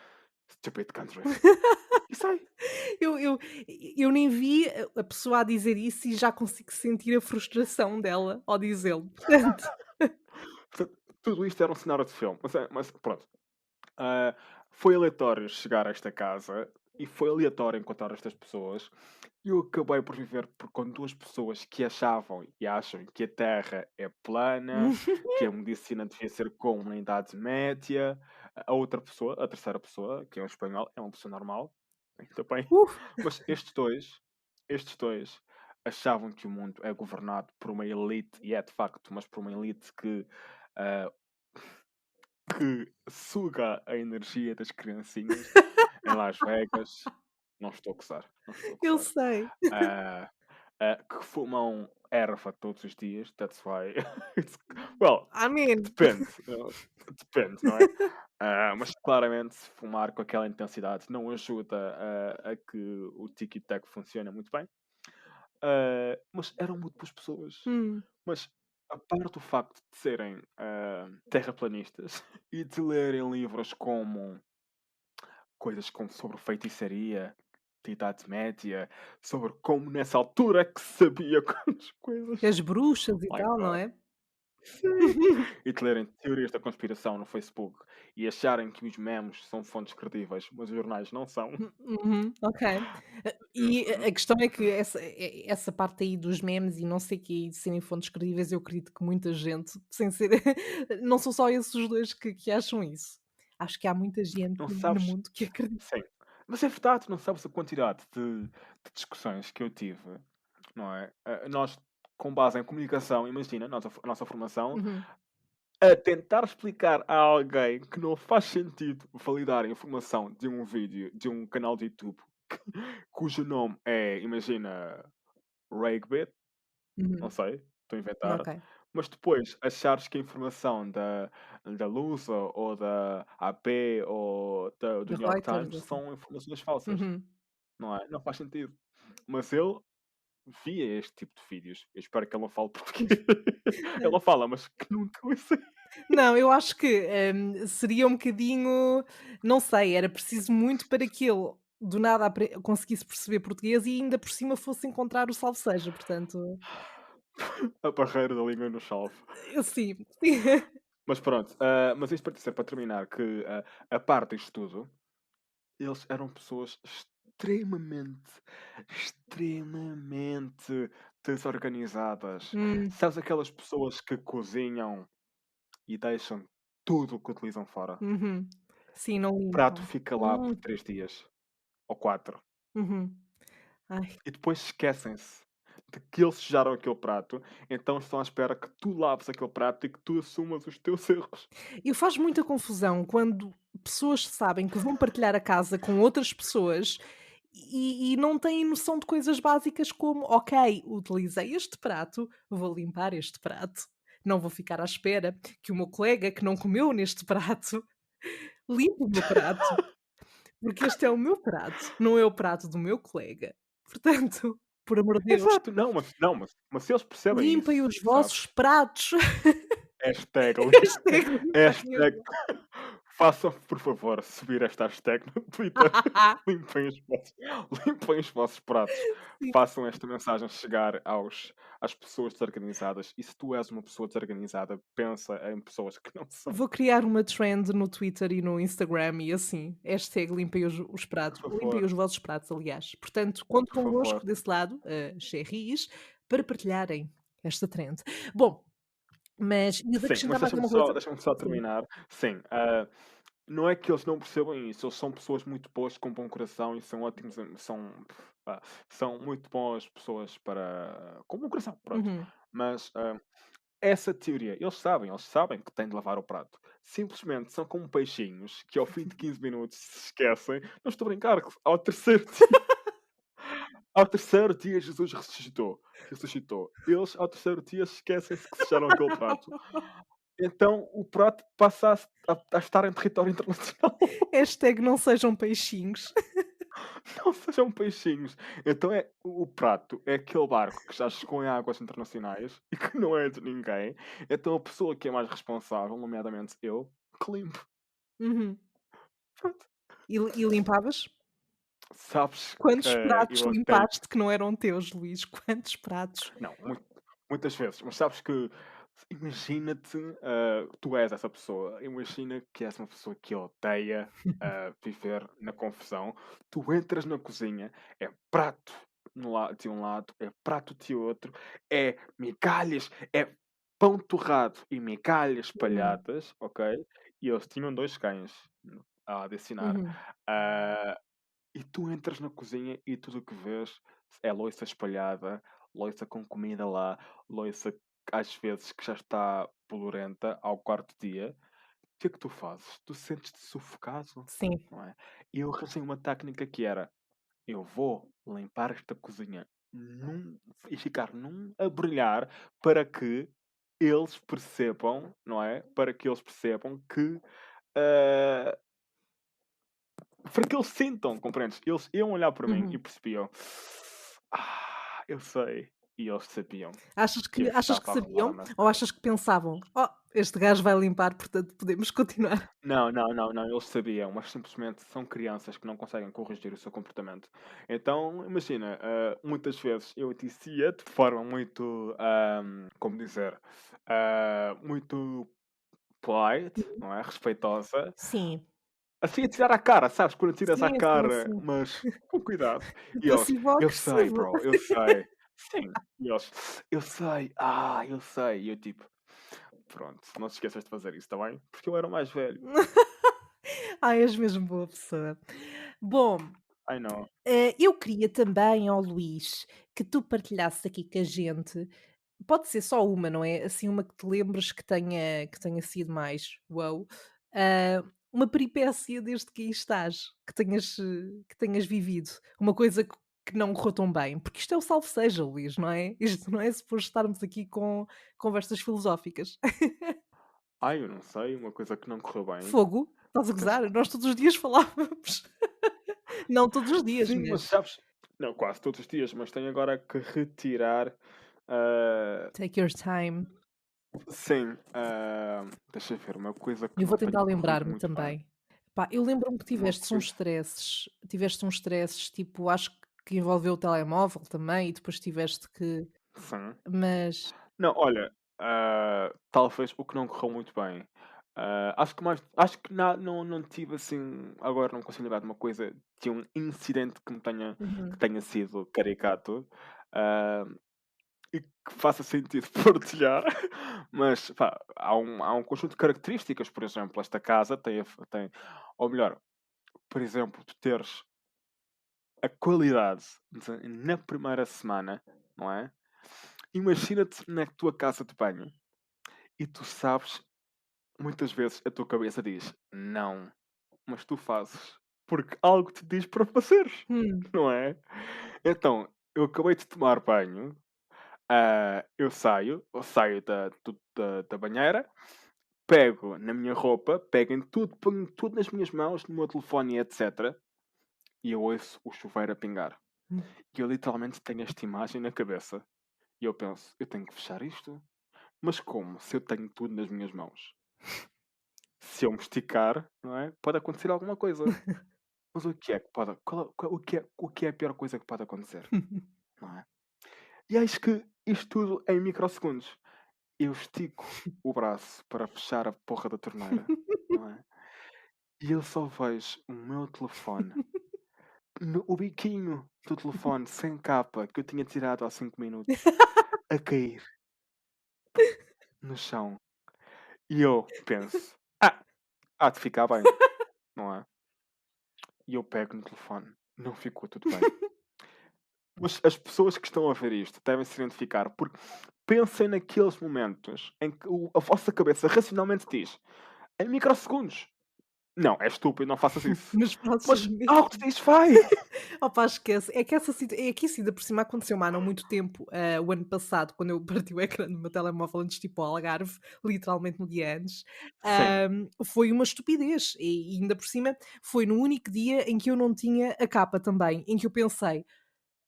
Stupid country. E sai. Eu eu eu nem vi a pessoa a dizer isso e já consigo sentir a frustração dela ao dizê-lo, portanto. Portanto, tudo isto era um cenário de filme. Mas pronto. Ah, foi aleatório chegar a esta casa e foi aleatório encontrar estas pessoas. E eu acabei por viver com duas pessoas que achavam e acham que a Terra é plana, que a medicina devia ser como na Idade Média. A outra pessoa, a terceira pessoa, que é um espanhol, é uma pessoa normal, ainda bem. Uf. Mas estes dois achavam que o mundo é governado por uma elite, e é de facto, mas por uma elite ah, que suga a energia das criancinhas em Las Vegas. Não estou a gozar, não estou a Eu gozar. sei. Ah, que fumam erva todos os dias, that's why. It's, well, Amém. depende, depende, não é? Mas claramente fumar com aquela intensidade não ajuda a que o tiki-tac funcione muito bem. Mas eram muito boas pessoas. Hum. Mas a parte do facto de serem terraplanistas e de lerem livros como coisas como sobre feitiçaria, de Idade Média, sobre como nessa altura é que se sabia quantas coisas. As bruxas e My tal, não God. é? Sim. E de lerem teorias da conspiração no Facebook e acharem que os memes são fontes credíveis, mas os jornais não são. Uhum, ok. E a Uhum. questão é que essa parte aí dos memes e não sei o quê, e de serem fontes credíveis, eu acredito que muita gente, sem ser não são só esses os 2 que acham isso. Acho que há muita gente Não no sabes. mundo que acredita. Sim. Mas é verdade, não sabes a quantidade de discussões que eu tive, não é? Nós, com base em comunicação, imagina, a nossa formação, Uhum. a tentar explicar a alguém que não faz sentido validar a informação de um vídeo, de um canal de YouTube, cujo nome é, imagina, Ragbit, não Uhum. sei, estou a inventar, Ok. mas depois achares que a informação da Lusa ou da AP ou do De New York Reuters, Times assim. são informações falsas, Uhum. não é? Não faz sentido. Mas ele via este tipo de vídeos. Eu espero que ele não fale português. Ela fala, mas que nunca ouça. Não, eu acho que, seria um bocadinho não sei, era preciso muito para que ele, do nada, conseguisse perceber português e ainda por cima fosse encontrar o salvo seja, portanto, A barreira da língua nos salve. eu sim. Mas pronto, mas isto para dizer, para terminar, que a parte disto tudo, eles eram pessoas extremamente desorganizadas. Hum, Sabes aquelas pessoas que cozinham e deixam tudo o que utilizam fora? uhum. Sim, não O prato limpam. fica lá por 3 dias ou 4. Uhum. Ai, E depois esquecem-se de que eles sujaram aquele prato, então estão à espera que tu laves aquele prato e que tu assumas os teus erros. e faz muita confusão quando pessoas sabem que vão partilhar a casa com outras pessoas e não têm noção de coisas básicas como: "Ok, utilizei este prato, vou limpar este prato". Não vou ficar à espera que o meu colega que não comeu neste prato limpe o meu prato, porque este é o meu prato, não é o prato do meu colega. Portanto, por amor de Deus, Exato, não, mas se eles percebem limpem isso, os vossos sabes? pratos. Hashtag, Hashtag limpem hashtag, façam, por favor, subir esta hashtag no Twitter. Limpem os vossos pratos. Sim. Façam esta mensagem chegar às pessoas desorganizadas. E se tu és uma pessoa desorganizada, pensa em pessoas que não são. Vou criar uma trend no Twitter e no Instagram e assim, hashtag limpem os pratos, Por limpem os favor, vossos pratos, aliás. Portanto, conto por favor. convosco desse lado, Cherries, para partilharem esta trend. Bom, mas ias Sim, mas acrescentar mais deixa-me alguma só, coisa? deixa-me só Sim. terminar. Sim, não é que eles não percebam isso, eles são pessoas muito boas, com bom coração e são ótimos, são muito boas pessoas com bom coração, pronto. Uhum. Mas essa teoria, eles sabem que têm de lavar o prato. Simplesmente são como peixinhos que ao fim de 15 minutos se esquecem. Não estou a brincar, que ao terceiro dia Jesus ressuscitou. Ressuscitou. Eles ao terceiro dia esquecem-se que sujaram aquele prato. Então o prato passa a estar em território internacional. Hashtag não sejam peixinhos. Não sejam peixinhos. Então o prato é aquele barco que já chegou em águas internacionais e que não é de ninguém. Então a pessoa que é mais responsável, nomeadamente eu, que limpo. Uhum. Pronto. E limpavas? Sabes que Quantos pratos eu até. limpaste que não eram teus, Luís? Quantos pratos? Não, muitas vezes, mas sabes que imagina-te, tu és essa pessoa, imagina que és uma pessoa que odeia viver na confusão, tu entras na cozinha, é prato de um lado, é prato de outro, é migalhas, é pão torrado e migalhas Uhum. espalhadas, ok? E eles tinham dois cães a adicionar. Uhum. Ah, e tu entras na cozinha e tudo o que vês é louça espalhada, louça com comida lá, louça às vezes que já está bolorenta ao quarto dia. O que é que tu fazes? Tu sentes-te sufocado, Sim. não é? E eu arranjei uma técnica que era: eu vou limpar esta cozinha e ficar num a brilhar para que eles percebam, não é? Para que eles percebam que ah, para que eles sintam, compreendes? Eles iam olhar para mim e Uhum. percebiam: eu sei. E eles sabiam Achas que eu achas que estava a arrumar a sabiam massa ou deles. achas que pensavam: "Oh, este gajo vai limpar, portanto podemos continuar"? Não, não, não, não, eles sabiam, mas simplesmente são crianças que não conseguem corrigir o seu comportamento. Então, imagina, muitas vezes eu dizia de forma muito, como dizer, muito polite, Uhum. não é? Respeitosa. Sim. Assim a tirar à cara, sabes? Quando tiras à Sim, sim, cara, sim. mas com cuidado. E eles: "Eu sei, Passivo-agressivo. bro, eu sei". Sim. E eles: "Eu sei, eu sei". E eu tipo: "Pronto, não te esqueças de fazer isso, está bem?". Porque eu era o mais velho. Ai, és mesmo boa pessoa. Bom, Ai não. eu queria também, ó Luís, que tu partilhasses aqui com a gente, pode ser só uma, não é? Assim, uma que te lembres que tenha sido mais "uau", uma peripécia desde que aí estás, que tenhas vivido, uma coisa que não correu tão bem, porque isto é o salve seja, Luís, não é? Isto não é suposto estarmos aqui com conversas filosóficas. Ai, eu não sei, uma coisa que não correu bem. Fogo? Estás a Tens gozar? Nós todos os dias falávamos. Não todos os dias, Sim, mas mas sabes, não, quase todos os dias, mas tenho agora que retirar, ah, take your time. sim, deixa eu ver, uma coisa que Eu vou não tentar tenha corrido lembrar-me muito bem. também. Pá, eu lembro-me que Uma tivestes uns coisa stresses, tiveste uns stresses, tipo, acho que envolveu o telemóvel também e depois tiveste que sim. mas Não, olha, talvez o que não correu muito bem. Acho que não tive assim, agora não consigo lembrar de uma coisa, de um incidente que uhum, tenha sido caricato, ah, e que faça sentido partilhar, mas pá, há um conjunto de características, por exemplo, esta casa tem, ou melhor, por exemplo, tu teres a qualidade na primeira semana, não é? Imagina-te na tua casa de banho e tu sabes, muitas vezes a tua cabeça diz não, mas tu fazes porque algo te diz para fazeres, hum, não é? Então, eu acabei de tomar banho, eu saio da banheira, pego na minha roupa, pego em tudo, ponho tudo nas minhas mãos, no meu telefone e etc. E eu ouço o chuveiro a pingar. E eu literalmente tenho esta imagem na cabeça. E eu penso, eu tenho que fechar isto? Mas como? Se eu tenho tudo nas minhas mãos. Se eu me esticar, não é? Pode acontecer alguma coisa. Mas o que é que pode, o que é a pior coisa que pode acontecer? Não é? E acho que isto tudo é em microsegundos. Eu estico o braço para fechar a porra da torneira, não é? E eu só vejo o meu telefone, o biquinho do telefone sem capa que eu tinha tirado há 5 minutos, a cair no chão. E eu penso, há de ficar bem, não é? E eu pego no telefone, não ficou tudo bem. Mas as pessoas que estão a ver isto devem se identificar, porque pensem naqueles momentos em que a vossa cabeça racionalmente diz, em microsegundos, não, é estúpido, não faças isso. Mas fazes Mas mesmo. algo te diz, vai! Opa, esquece. É que é que isso ainda por cima aconteceu-me há não muito tempo, o ano passado, quando eu parti o ecrã do meu telemóvel antes de ir para o Algarve, literalmente no dia antes, Sim. foi uma estupidez. E ainda por cima foi no único dia em que eu não tinha a capa também, em que eu pensei: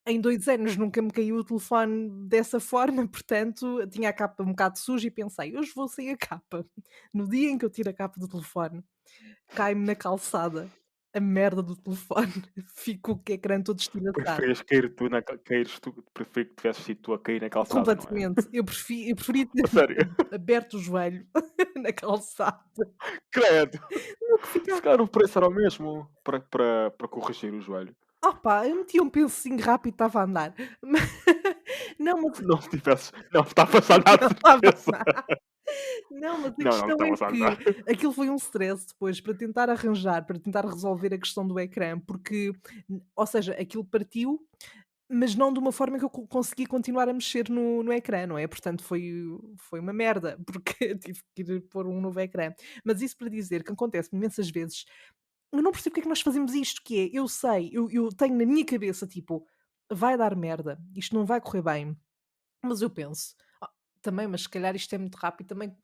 "Em 2 anos nunca me caiu o telefone dessa forma", portanto, tinha a capa um bocado suja e pensei: "Hoje vou sem a capa". No dia em que eu tiro a capa do telefone, cai-me na calçada a merda do telefone, fico com o ecrã todo estilhaçado. Preferias cair tu na caíres tu, prefiro que tivesses sido tu a cair na calçada, não é? Completamente. Eu preferia ter A sério? aberto o joelho na calçada Credo! do que Se ficar. calhar o preço era o mesmo para corrigir o joelho. Opa, eu metia um pensinho rápido e estava a andar. Ma não, mas Não se tivesses não estavas a andar de não estava a certeza. andar. Não, mas a Não questão é estavas a andar. que aquilo foi um stress depois para tentar arranjar, para tentar resolver a questão do ecrã, porque, ou seja, aquilo partiu, mas não de uma forma que eu consegui continuar a mexer no ecrã, não é? Portanto, foi uma merda, porque tive que ir pôr um novo ecrã. Mas isso para dizer que acontece imensas vezes, eu não percebo porque é que nós fazemos isto, que é, eu sei, eu tenho na minha cabeça, tipo, vai dar merda, isto não vai correr bem, mas eu penso: "Ah, também, mas se calhar isto é muito rápido, também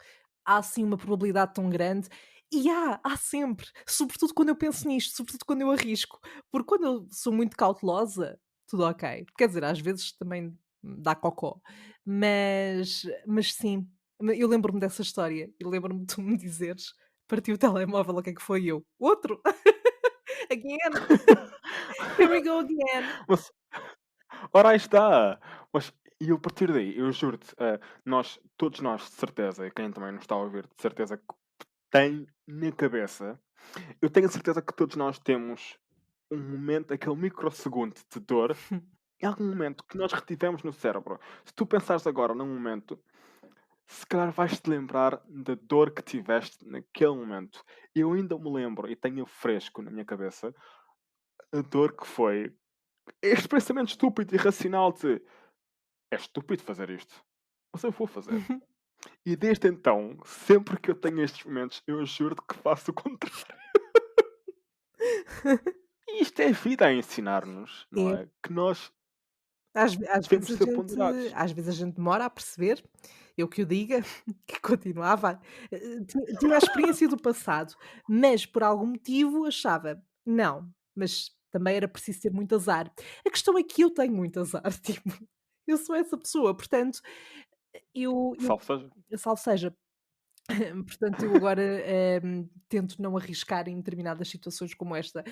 há assim uma probabilidade tão grande", e há sempre, sobretudo quando eu penso nisto, sobretudo quando eu arrisco, porque quando eu sou muito cautelosa, tudo ok. Quer dizer, às vezes também dá cocó, mas sim, eu lembro-me dessa história, eu lembro-me de tu me dizeres: "Partiu o telemóvel, o que é que foi?" E eu: "Outro, again, here we go again." Mas, ora aí está! Mas e a partir daí, eu juro-te, todos nós de certeza, e quem também nos está a ouvir, de certeza que tem na cabeça, eu tenho a certeza que todos nós temos um momento, aquele microsegundo de dor, em algum momento que nós retivemos no cérebro. Se tu pensares agora num momento, se calhar vais-te lembrar da dor que tiveste naquele momento. Eu ainda me lembro e tenho fresco na minha cabeça a dor que foi. Este pensamento estúpido e irracional de é estúpido fazer isto, mas eu vou fazer. E desde então, sempre que eu tenho estes momentos, eu juro que faço o contrário. E isto é a vida a ensinar-nos, não É. é? Que nós Às devemos vezes ser ponderados. a gente demora a perceber, eu que o diga, que continuava, tinha a experiência do passado, mas por algum motivo achava: "Não", mas também era preciso ter muito azar. A questão é que eu tenho muito azar, tipo, eu sou essa pessoa, portanto, eu Salve seja. salvo seja. Portanto, eu agora, tento não arriscar em determinadas situações como esta.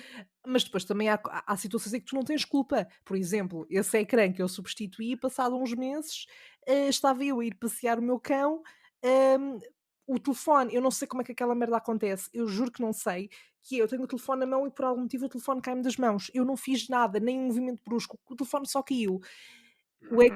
Mas depois também há situações em que tu não tens culpa. Por exemplo, esse ecrã que eu substituí, passado uns meses, estava eu a ir passear o meu cão, hum, o telefone, eu não sei como é que aquela merda acontece, eu juro que não sei, que é, eu tenho o telefone na mão e por algum motivo o telefone cai-me das mãos. Eu não fiz nada, nem um movimento brusco, o telefone só caiu.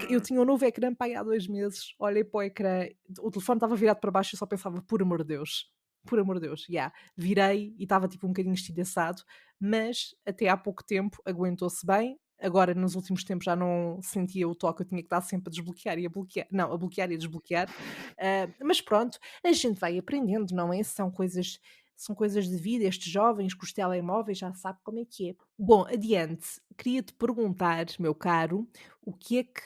Eu Uhum. tinha um novo ecrã para aí há 2 meses, olhei para o ecrã, o telefone estava virado para baixo e eu só pensava: "Por amor de Deus, por amor de Deus", yeah. Virei e estava tipo um bocadinho estilhaçado, mas até há pouco tempo aguentou-se bem, agora nos últimos tempos já não sentia o toque, eu tinha que estar sempre a desbloquear e a bloquear, não, a bloquear e a desbloquear, mas pronto, a gente vai aprendendo, não é? São coisas de vida, estes jovens com os telemóveis já sabe como é que é. Bom, adiante, queria-te perguntar, meu caro, o que é que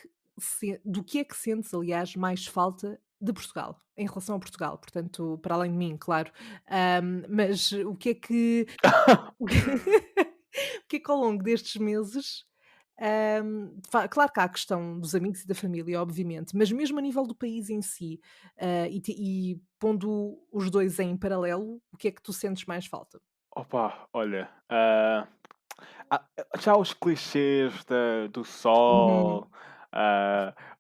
do que é que sentes, aliás, mais falta de Portugal, em relação a Portugal? Portanto, para além de mim, claro. Mas o que é que o que é que ao longo destes meses, claro que há a questão dos amigos e da família, obviamente, mas mesmo a nível do país em si, e pondo os 2 em paralelo, o que é que tu sentes mais falta? Opa, olha, já os clichês do Uhum, sol,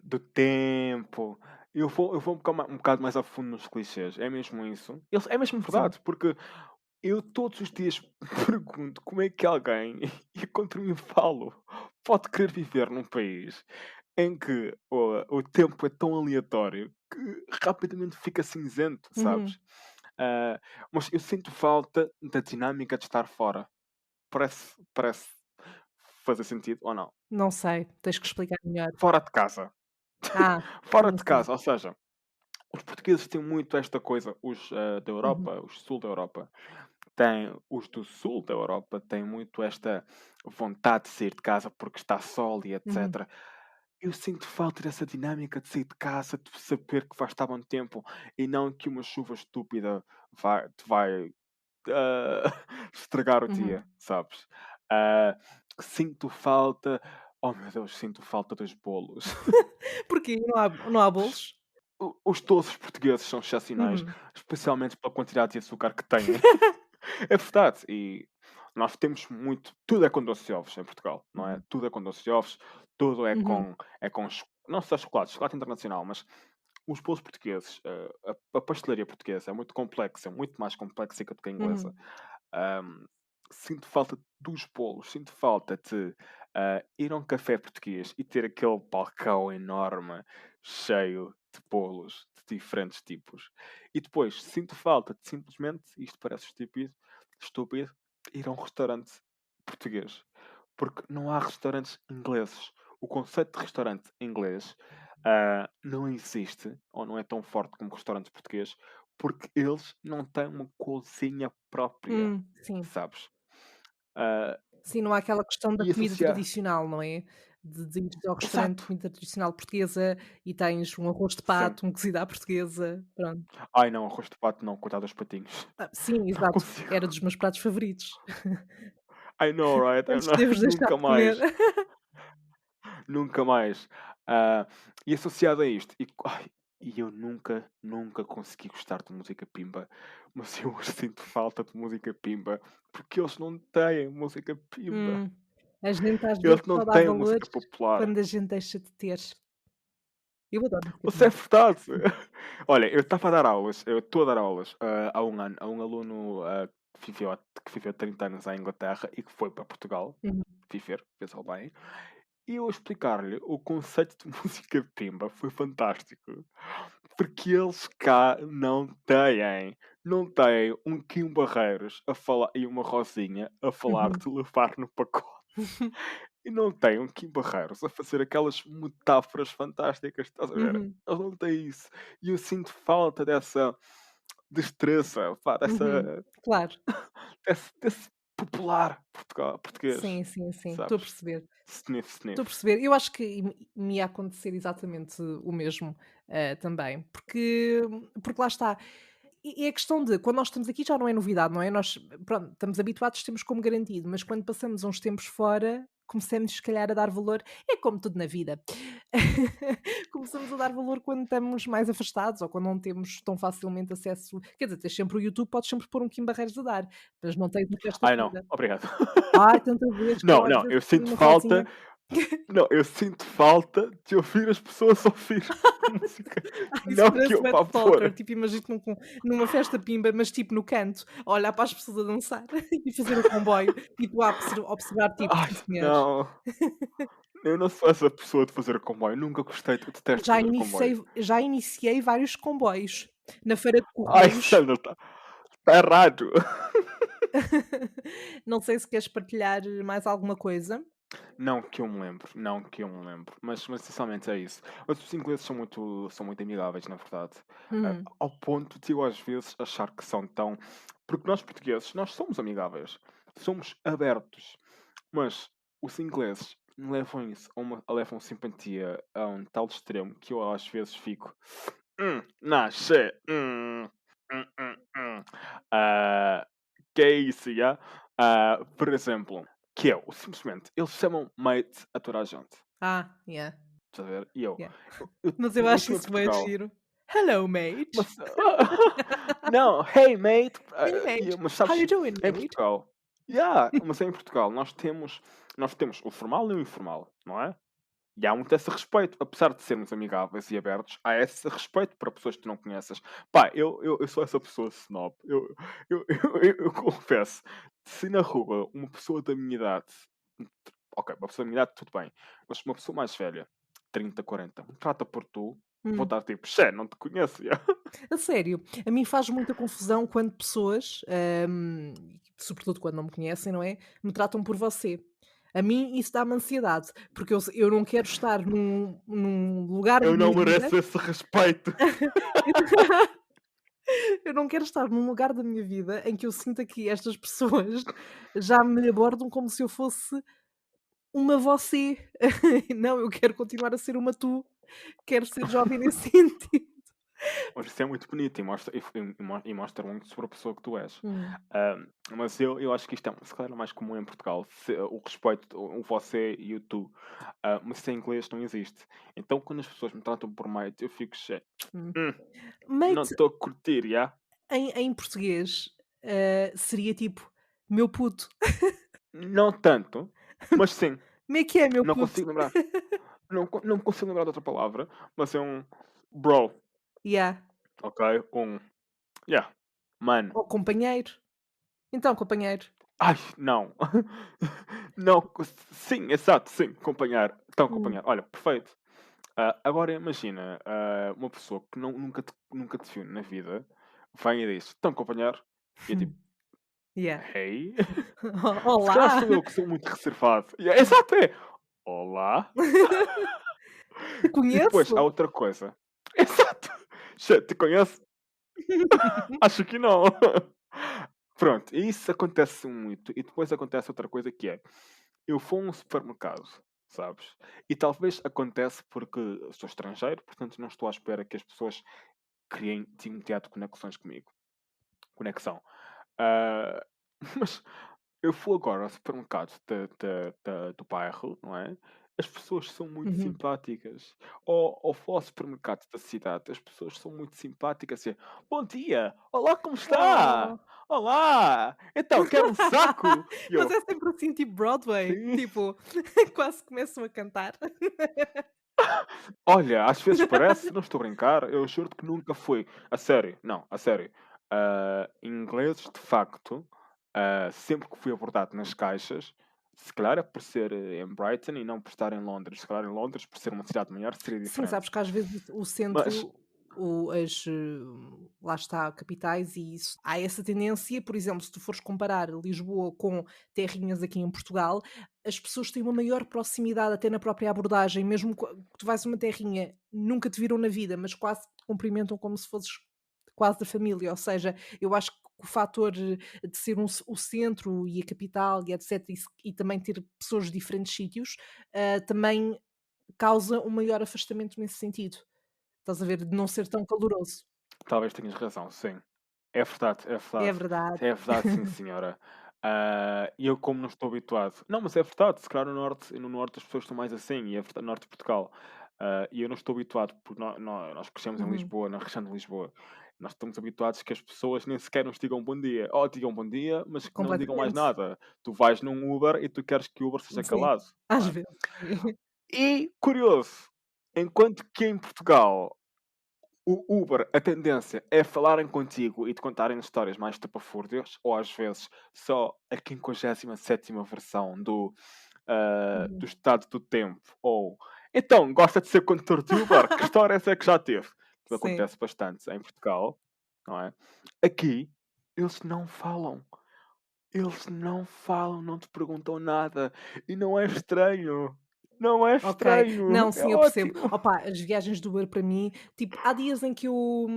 do tempo, eu vou um bocado mais a fundo nos clichês, é mesmo isso. É mesmo sim. verdade, porque eu todos os dias pergunto como é que alguém, e contra mim falo, pode querer viver num país em que o tempo é tão aleatório que rapidamente fica cinzento, Uhum. sabes? Ah, mas eu sinto falta da dinâmica de estar fora. Parece fazer sentido ou não? Não sei, tens que explicar melhor. Fora de casa. Ah, Fora sim, de sim. casa, ou seja, os portugueses têm muito esta coisa, os, da Uhum, Europa, os sul da Europa, têm os do sul da Europa têm muito esta vontade de sair de casa porque está sol e uhum, etcétera. Eu sinto falta dessa dinâmica de sair de casa, de saber que vais estar bom tempo e não que uma chuva estúpida te vai ah, estragar o uhum. dia, sabes? Ah, sinto falta, oh meu Deus, sinto falta dos bolos. Porquê? Não há bolos? Os doces portugueses são excepcionais, Uhum, especialmente pela quantidade de açúcar que têm. É verdade, e nós temos muito, tudo é com doce de ovos em Portugal, não é? uhum, Tudo é com doce de ovos, tudo é uhum, com não só chocolate, chocolate internacional, mas os bolos portugueses, a pastelaria portuguesa é muito complexa, é muito mais complexa que a inglesa. uhum, Ahm, sinto falta dos bolos, sinto falta de ir a um café português e ter aquele balcão enorme, cheio de bolos de diferentes tipos. E depois sinto falta de simplesmente, isto parece estúpido, ir a um restaurante português. Porque não há restaurantes ingleses. O conceito de restaurante inglês não existe, ou não é tão forte como restaurantes portugueses, porque eles não têm uma cozinha própria, sim. sabes? Ah, Sim, não há aquela questão da e comida associar. tradicional, não é? De ires ao restaurante de Exato! comida tradicional portuguesa e tens um arroz de Sim. pato, um cozido à portuguesa, pronto. Ai não, arroz de pato não, coitado dos patinhos. Sim, Não exato, consigo. era dos meus pratos favoritos. I know, right? Eu Antes não, de os deixar nunca de comer. mais. Nunca mais. E associado a isto, e eu nunca consegui gostar de música pimba, mas eu hoje sinto falta de música pimba, porque eles não têm música pimba. Hum, a gente às vezes Eles não só dá têm valor música popular. quando a gente deixa de ter. Eu adoro música Mas é pimba. verdade. Sim. Olha, eu estava a dar aulas, eu estou a dar aulas há um ano a um aluno que viveu 30 anos em Inglaterra e que foi para Portugal Uhum, viver, fez ao bem. E eu explicar-lhe o conceito de música pimba foi fantástico. Porque eles cá não têm um Kim Barreiros a falar e uma Rosinha a falar uhum, de levar no pacote. E não têm um Kim Barreiros a fazer aquelas metáforas fantásticas, estás a ver? uhum, Eles não têm isso. E eu sinto falta dessa destreza, pá, uhum. Claro. desse popular português, Sim, sim, sim, estou a sabes? perceber. Sniff, Estou a sniff. perceber. Eu acho que me ia acontecer exatamente o mesmo, também, porque lá está, é a questão de quando nós estamos aqui já não é novidade, não é? Nós, pronto, estamos habituados, temos como garantido, mas quando passamos uns tempos fora, começamos se calhar a dar valor, é como tudo na vida. Começamos a dar valor quando estamos mais afastados ou quando não temos tão facilmente acesso, quer dizer, tens sempre o YouTube, podes sempre pôr um Kim Barreiros a dar, mas não tens uma festa Ai não, pimba. obrigado. Ai, tanta vez que eu Não, às não, vezes eu ponho sinto uma falta rosinha. não, eu sinto falta de ouvir as pessoas ouvir a música, Isso não que parece eu o Ed vá Stalker, pôr. tipo, imagino numa festa pimba, mas tipo no canto, a olhar para as pessoas a dançar e fazer o comboio e tu a observar tipo: Ai, "Sim senhores". não, eu não sou essa pessoa de fazer comboio, nunca gostei, eu detesto Já fazer comboio. iniciei já iniciei vários comboios, na feira de Ai, correios. Sandra, está errado. Não sei se queres partilhar mais alguma coisa? Não que eu me lembre, não que eu me lembre, mas essencialmente é isso. Mas os ingleses são muito amigáveis, na verdade. Uhum, Ao ponto de eu às vezes achar que são tão. Porque nós portugueses, nós somos amigáveis, somos abertos, mas os ingleses levam isso levam simpatia a um tal extremo que eu às vezes fico. Nasce. Ah, que é isso, já? Por exemplo, que é o simplesmente, eles chamam mate a toda a gente. Ah, yeah, Estás a ver? E eu, yeah. eu, eu, Mas eu eu acho estou em isso bem Portugal, giro. Hello, mate. mas. Não, hey mate, Hey, mate. mas How you sabes, doing, em mate? Portugal, yeah, mas em Portugal nós temos o formal e o informal, não é? E há muito esse respeito, apesar de sermos amigáveis e abertos, há esse respeito para pessoas que tu não conheces. Pá, eu sou essa pessoa snob. Eu confesso, se na rua uma pessoa da minha idade, ok, uma pessoa da minha idade, tudo bem, mas uma pessoa mais velha, 30, 40, me trata por tu, vou Hum. estar tipo, xé, não te conheço. Já." A sério, a mim faz muita confusão quando pessoas, sobretudo quando não me conhecem, não é? Me tratam por você. A mim isso dá-me ansiedade, porque eu não quero estar num lugar da Eu não minha vida. mereço esse respeito. Eu não quero estar num lugar da minha vida em que eu sinta que estas pessoas já me abordam como se eu fosse uma você. Não, eu quero continuar a ser uma tu. Quero ser jovem nesse sentido. Mas isso é muito bonito e mostra muito sobre a pessoa que tu és. Hum, Mas eu acho que isto é, se calhar, é mais comum em Portugal, o respeito, o você e o tu. Mas isso em inglês não existe. Então, quando as pessoas me tratam por mate, eu fico, "Che, hum. hum, não Mate estou a curtir, já?" em português, seria tipo: "Meu puto". Não tanto, mas sim. Como é que é, meu Não puto? consigo lembrar. Não me consigo lembrar de outra palavra, mas é um bro, Yeah. ok? Yeah, mano. Ou companheiro. Então, companheiro. Ai, não. Não, sim, exato, sim, acompanhar. Então, Hum, acompanhar. Olha, perfeito. Agora imagina, uma pessoa que nunca te viu na vida, vem e diz, então, acompanhar. E é tipo, yeah. hey. Se calhar Olá! sou eu que sou muito reservado. E exato, é. Olá. Te E depois há conheço? outra coisa. Exato. Te conhece? Acho que não. Pronto, e isso acontece muito. E depois acontece outra coisa que é, eu vou a um supermercado, sabes? E talvez acontece porque sou estrangeiro, portanto não estou à espera que as pessoas criem de imediato conexões comigo. Conexão. Ah, mas eu vou agora ao supermercado do bairro, não é? As pessoas são muito Uhum. simpáticas. Ou vou ao supermercado da cidade, as pessoas são muito simpáticas. E, bom dia! Olá, como está? Oh. Olá! Então, quer um saco? E Mas eu, é sempre assim, tipo Broadway, sim. tipo, quase começam a cantar. Olha, às vezes parece, não estou a brincar, eu juro que nunca fui. A sério, não, a sério. Ingleses, de facto, sempre que fui abordado nas caixas, se calhar é por ser em Brighton e não por estar em Londres. Se calhar em Londres, por ser uma cidade maior, seria Sim, diferente. sabes que às vezes o Mas, centro, lá está, capitais e isso, há essa tendência, por exemplo, se tu fores comparar Lisboa com terrinhas aqui em Portugal, as pessoas têm uma maior proximidade até na própria abordagem, mesmo que tu vais a uma terrinha, nunca te viram na vida, mas quase te cumprimentam como se fosses quase da família, ou seja, eu acho que o fator de ser o centro e a capital e etc, e também ter pessoas de diferentes sítios, também causa um maior afastamento nesse sentido. Estás a ver? De não ser tão caloroso. talvez tenhas razão, sim. É verdade, é É verdade. verdade. É verdade, sim, senhora. E eu como não estou habituado. Não, mas é verdade, se calhar no norte as pessoas estão mais assim, e é verdade, no norte de Portugal. E eu não estou habituado, porque nós crescemos em Uhum. Lisboa, na região de Lisboa. Nós estamos habituados que as pessoas nem sequer nos digam bom dia. Ou digam bom dia, mas que não digam mais Completamente. nada. Tu vais num Uber e tu queres que o Uber seja Sim, calado, não às é? vezes sim. E, curioso, enquanto que em Portugal o Uber, a tendência é falarem contigo e te contarem histórias mais tapafúrdias, ou às vezes só a 57ª versão do Uhum. estado do tempo, ou então, gosta de ser condutor de Uber? Que histórias é que já teve? Que Sim. acontece bastante em Portugal, não é? Aqui, eles não falam. Eles não falam, não te perguntam nada. E não é estranho. Não é Ok. estranho, Não, é sim, eu percebo. ótimo. Opa, as viagens do Uber para mim, tipo, há dias em que eu,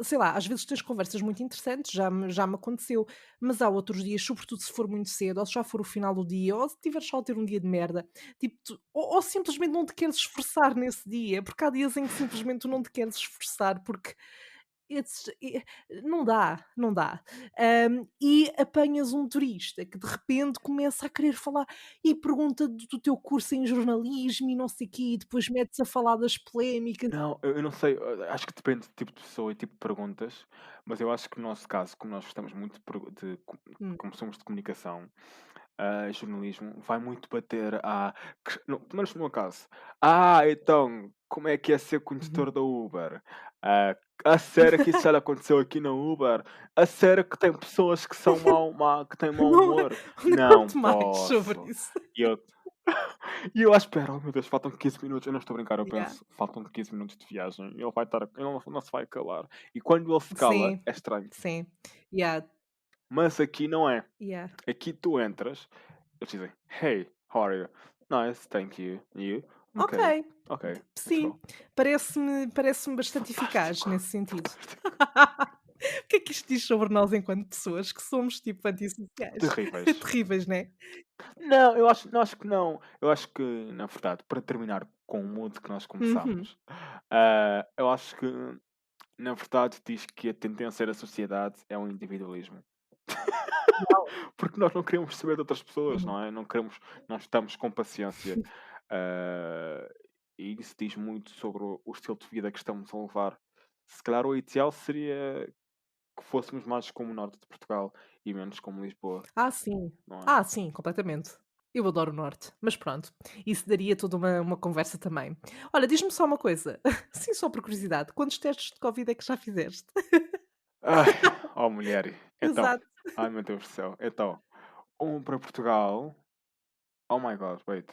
sei lá, às vezes tens conversas muito interessantes, já me aconteceu, mas há outros dias, sobretudo se for muito cedo, ou se já for o final do dia, ou se tiveres só a ter um dia de merda, tipo, ou simplesmente não te queres esforçar nesse dia, porque há dias em que simplesmente tu não te queres esforçar, porque não dá, não dá. E apanhas um turista que de repente começa a querer falar e pergunta do teu curso em jornalismo e não sei o quê, e depois metes a falar das polémicas. Não, eu não sei, acho que depende do tipo de pessoa e tipo de perguntas, mas eu acho que no nosso caso, como nós gostamos muito Hum, como somos de comunicação, jornalismo, vai muito bater pelo menos no meu caso. Então, como é que é ser uhum. condutor da Uber? A sério que isso já lhe aconteceu aqui na Uber? A sério que tem pessoas que são que têm mau Não, humor? não Não conte mais sobre posso. isso. E eu, e eu à espera, oh meu Deus, faltam 15 minutos. Eu não estou a brincar, eu Yeah. penso, faltam 15 minutos de viagem. Ele vai estar, ele não se vai calar. E quando ele se cala, Sim, é estranho. sim. Yeah, Mas aqui não é. yeah. Aqui tu entras, eles dizem, Hey, how are you? Nice, thank you. You? Ok, Okay, okay, let's sim, go. parece-me bastante eficaz Fantástico. nesse sentido. Fantástico. O que é que isto diz sobre nós enquanto pessoas que somos, tipo, antissociais? Terríveis. Terríveis, né? Não, não acho que não. Eu acho que, na verdade, para terminar com o mood que nós Uhum. começámos, eu acho que, na verdade, diz que a tendência da sociedade é o individualismo. Porque nós não queremos saber de outras pessoas, Uhum. não é? Não estamos com paciência. Ah, e isso diz muito sobre o estilo de vida que estamos a levar. Se calhar o ideal seria que fôssemos mais como o norte de Portugal e menos como Lisboa, Ah, sim. não é? Ah, sim, completamente. Eu adoro o norte, mas pronto, isso daria toda uma conversa também. Olha, diz-me só uma coisa, sim, só por curiosidade, quantos testes de Covid é que já fizeste? Ai, oh mulher, então, Exato. ai meu Deus do céu, então, um para Portugal, oh my god, wait,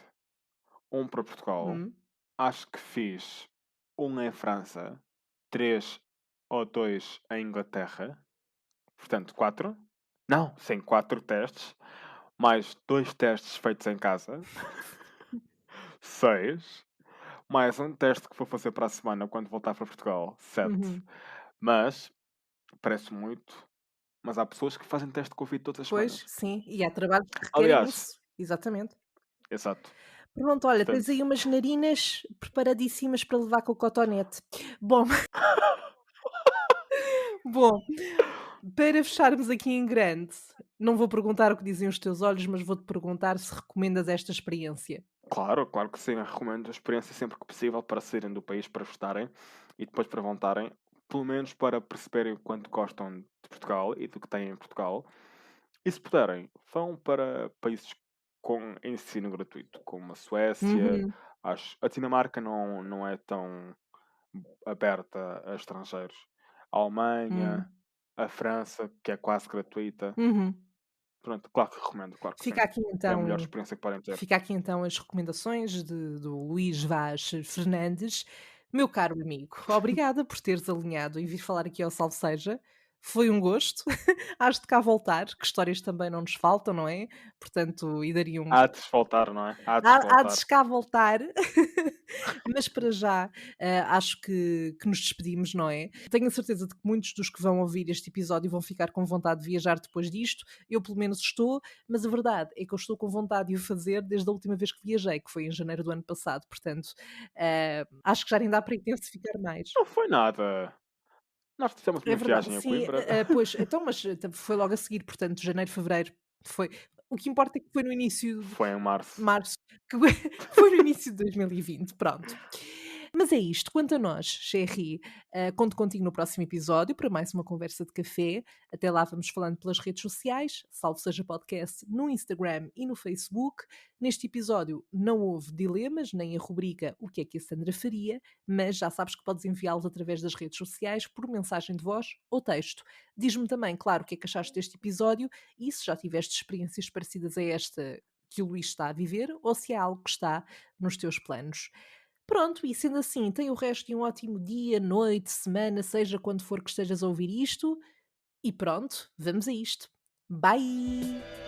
um para Portugal, Hum, acho que fiz um em França, 3 ou 2 em Inglaterra, portanto 4. Não, sim, 4 testes, mais 2 testes feitos em casa, 6, mais um teste que vou fazer para a semana quando voltar para Portugal, 7. uhum. Mas, parece muito, mas há pessoas que fazem teste de Covid todas as Pois, semanas. sim, e há trabalhos que requerem Aliás, isso, exatamente. exato, Pronto, olha, tens portanto, aí umas narinas preparadíssimas para levar com o cotonete. Bom, bom, para fecharmos aqui em grande, não vou perguntar o que dizem os teus olhos, mas vou-te perguntar se recomendas esta experiência. claro, claro que sim, eu recomendo a experiência sempre que possível para saírem do país, para estarem e depois para voltarem, pelo menos para perceberem o quanto gostam de Portugal e do que têm em Portugal. E se puderem, vão para países com ensino gratuito, como a Suécia, Uhum, a Dinamarca não é tão aberta a estrangeiros. A Alemanha, hum, a França, que é quase gratuita. uhum. Pronto, claro que recomendo, claro que sim. Fica aqui É a melhor então experiência que podem ter. Fica aqui então as recomendações do Luís Vaz Fernandes. Meu caro amigo, obrigada por teres alinhado e vir falar aqui ao Salve Seja. Foi um gosto. Hás de cá voltar, que histórias também não nos faltam, não é? Portanto, e daríamos Há de se voltar, não é? Há de se há voltar. de cá voltar, mas para já, acho que nos despedimos, não é? Tenho a certeza de que muitos dos que vão ouvir este episódio vão ficar com vontade de viajar depois disto. Eu, pelo menos, estou, mas a verdade é que eu estou com vontade de o fazer desde a última vez que viajei, que foi em janeiro do ano passado. Portanto, acho que já nem dá para intensificar mais. Não foi nada. Nós fizemos É uma verdade, viagem a sim, Coimbra. pois, então, mas foi logo a seguir, portanto, janeiro, fevereiro, foi. O que importa é que foi no início Foi em março. março, que foi no início de 2020, pronto. Mas é isto, quanto a nós, Cherry, conto contigo no próximo episódio para mais uma conversa de café. Até lá vamos falando pelas redes sociais, salvo seja podcast no Instagram e no Facebook. Neste episódio não houve dilemas, nem a rubrica O que é que a Sandra faria, mas já sabes que podes enviá-los através das redes sociais por mensagem de voz ou texto. Diz-me também, claro, o que é que achaste deste episódio e se já tiveste experiências parecidas a esta que o Luís está a viver ou se há algo que está nos teus planos. Pronto, e sendo assim, tenha o resto de um ótimo dia, noite, semana, seja quando for que estejas a ouvir isto. E pronto, vamos a isto. Bye!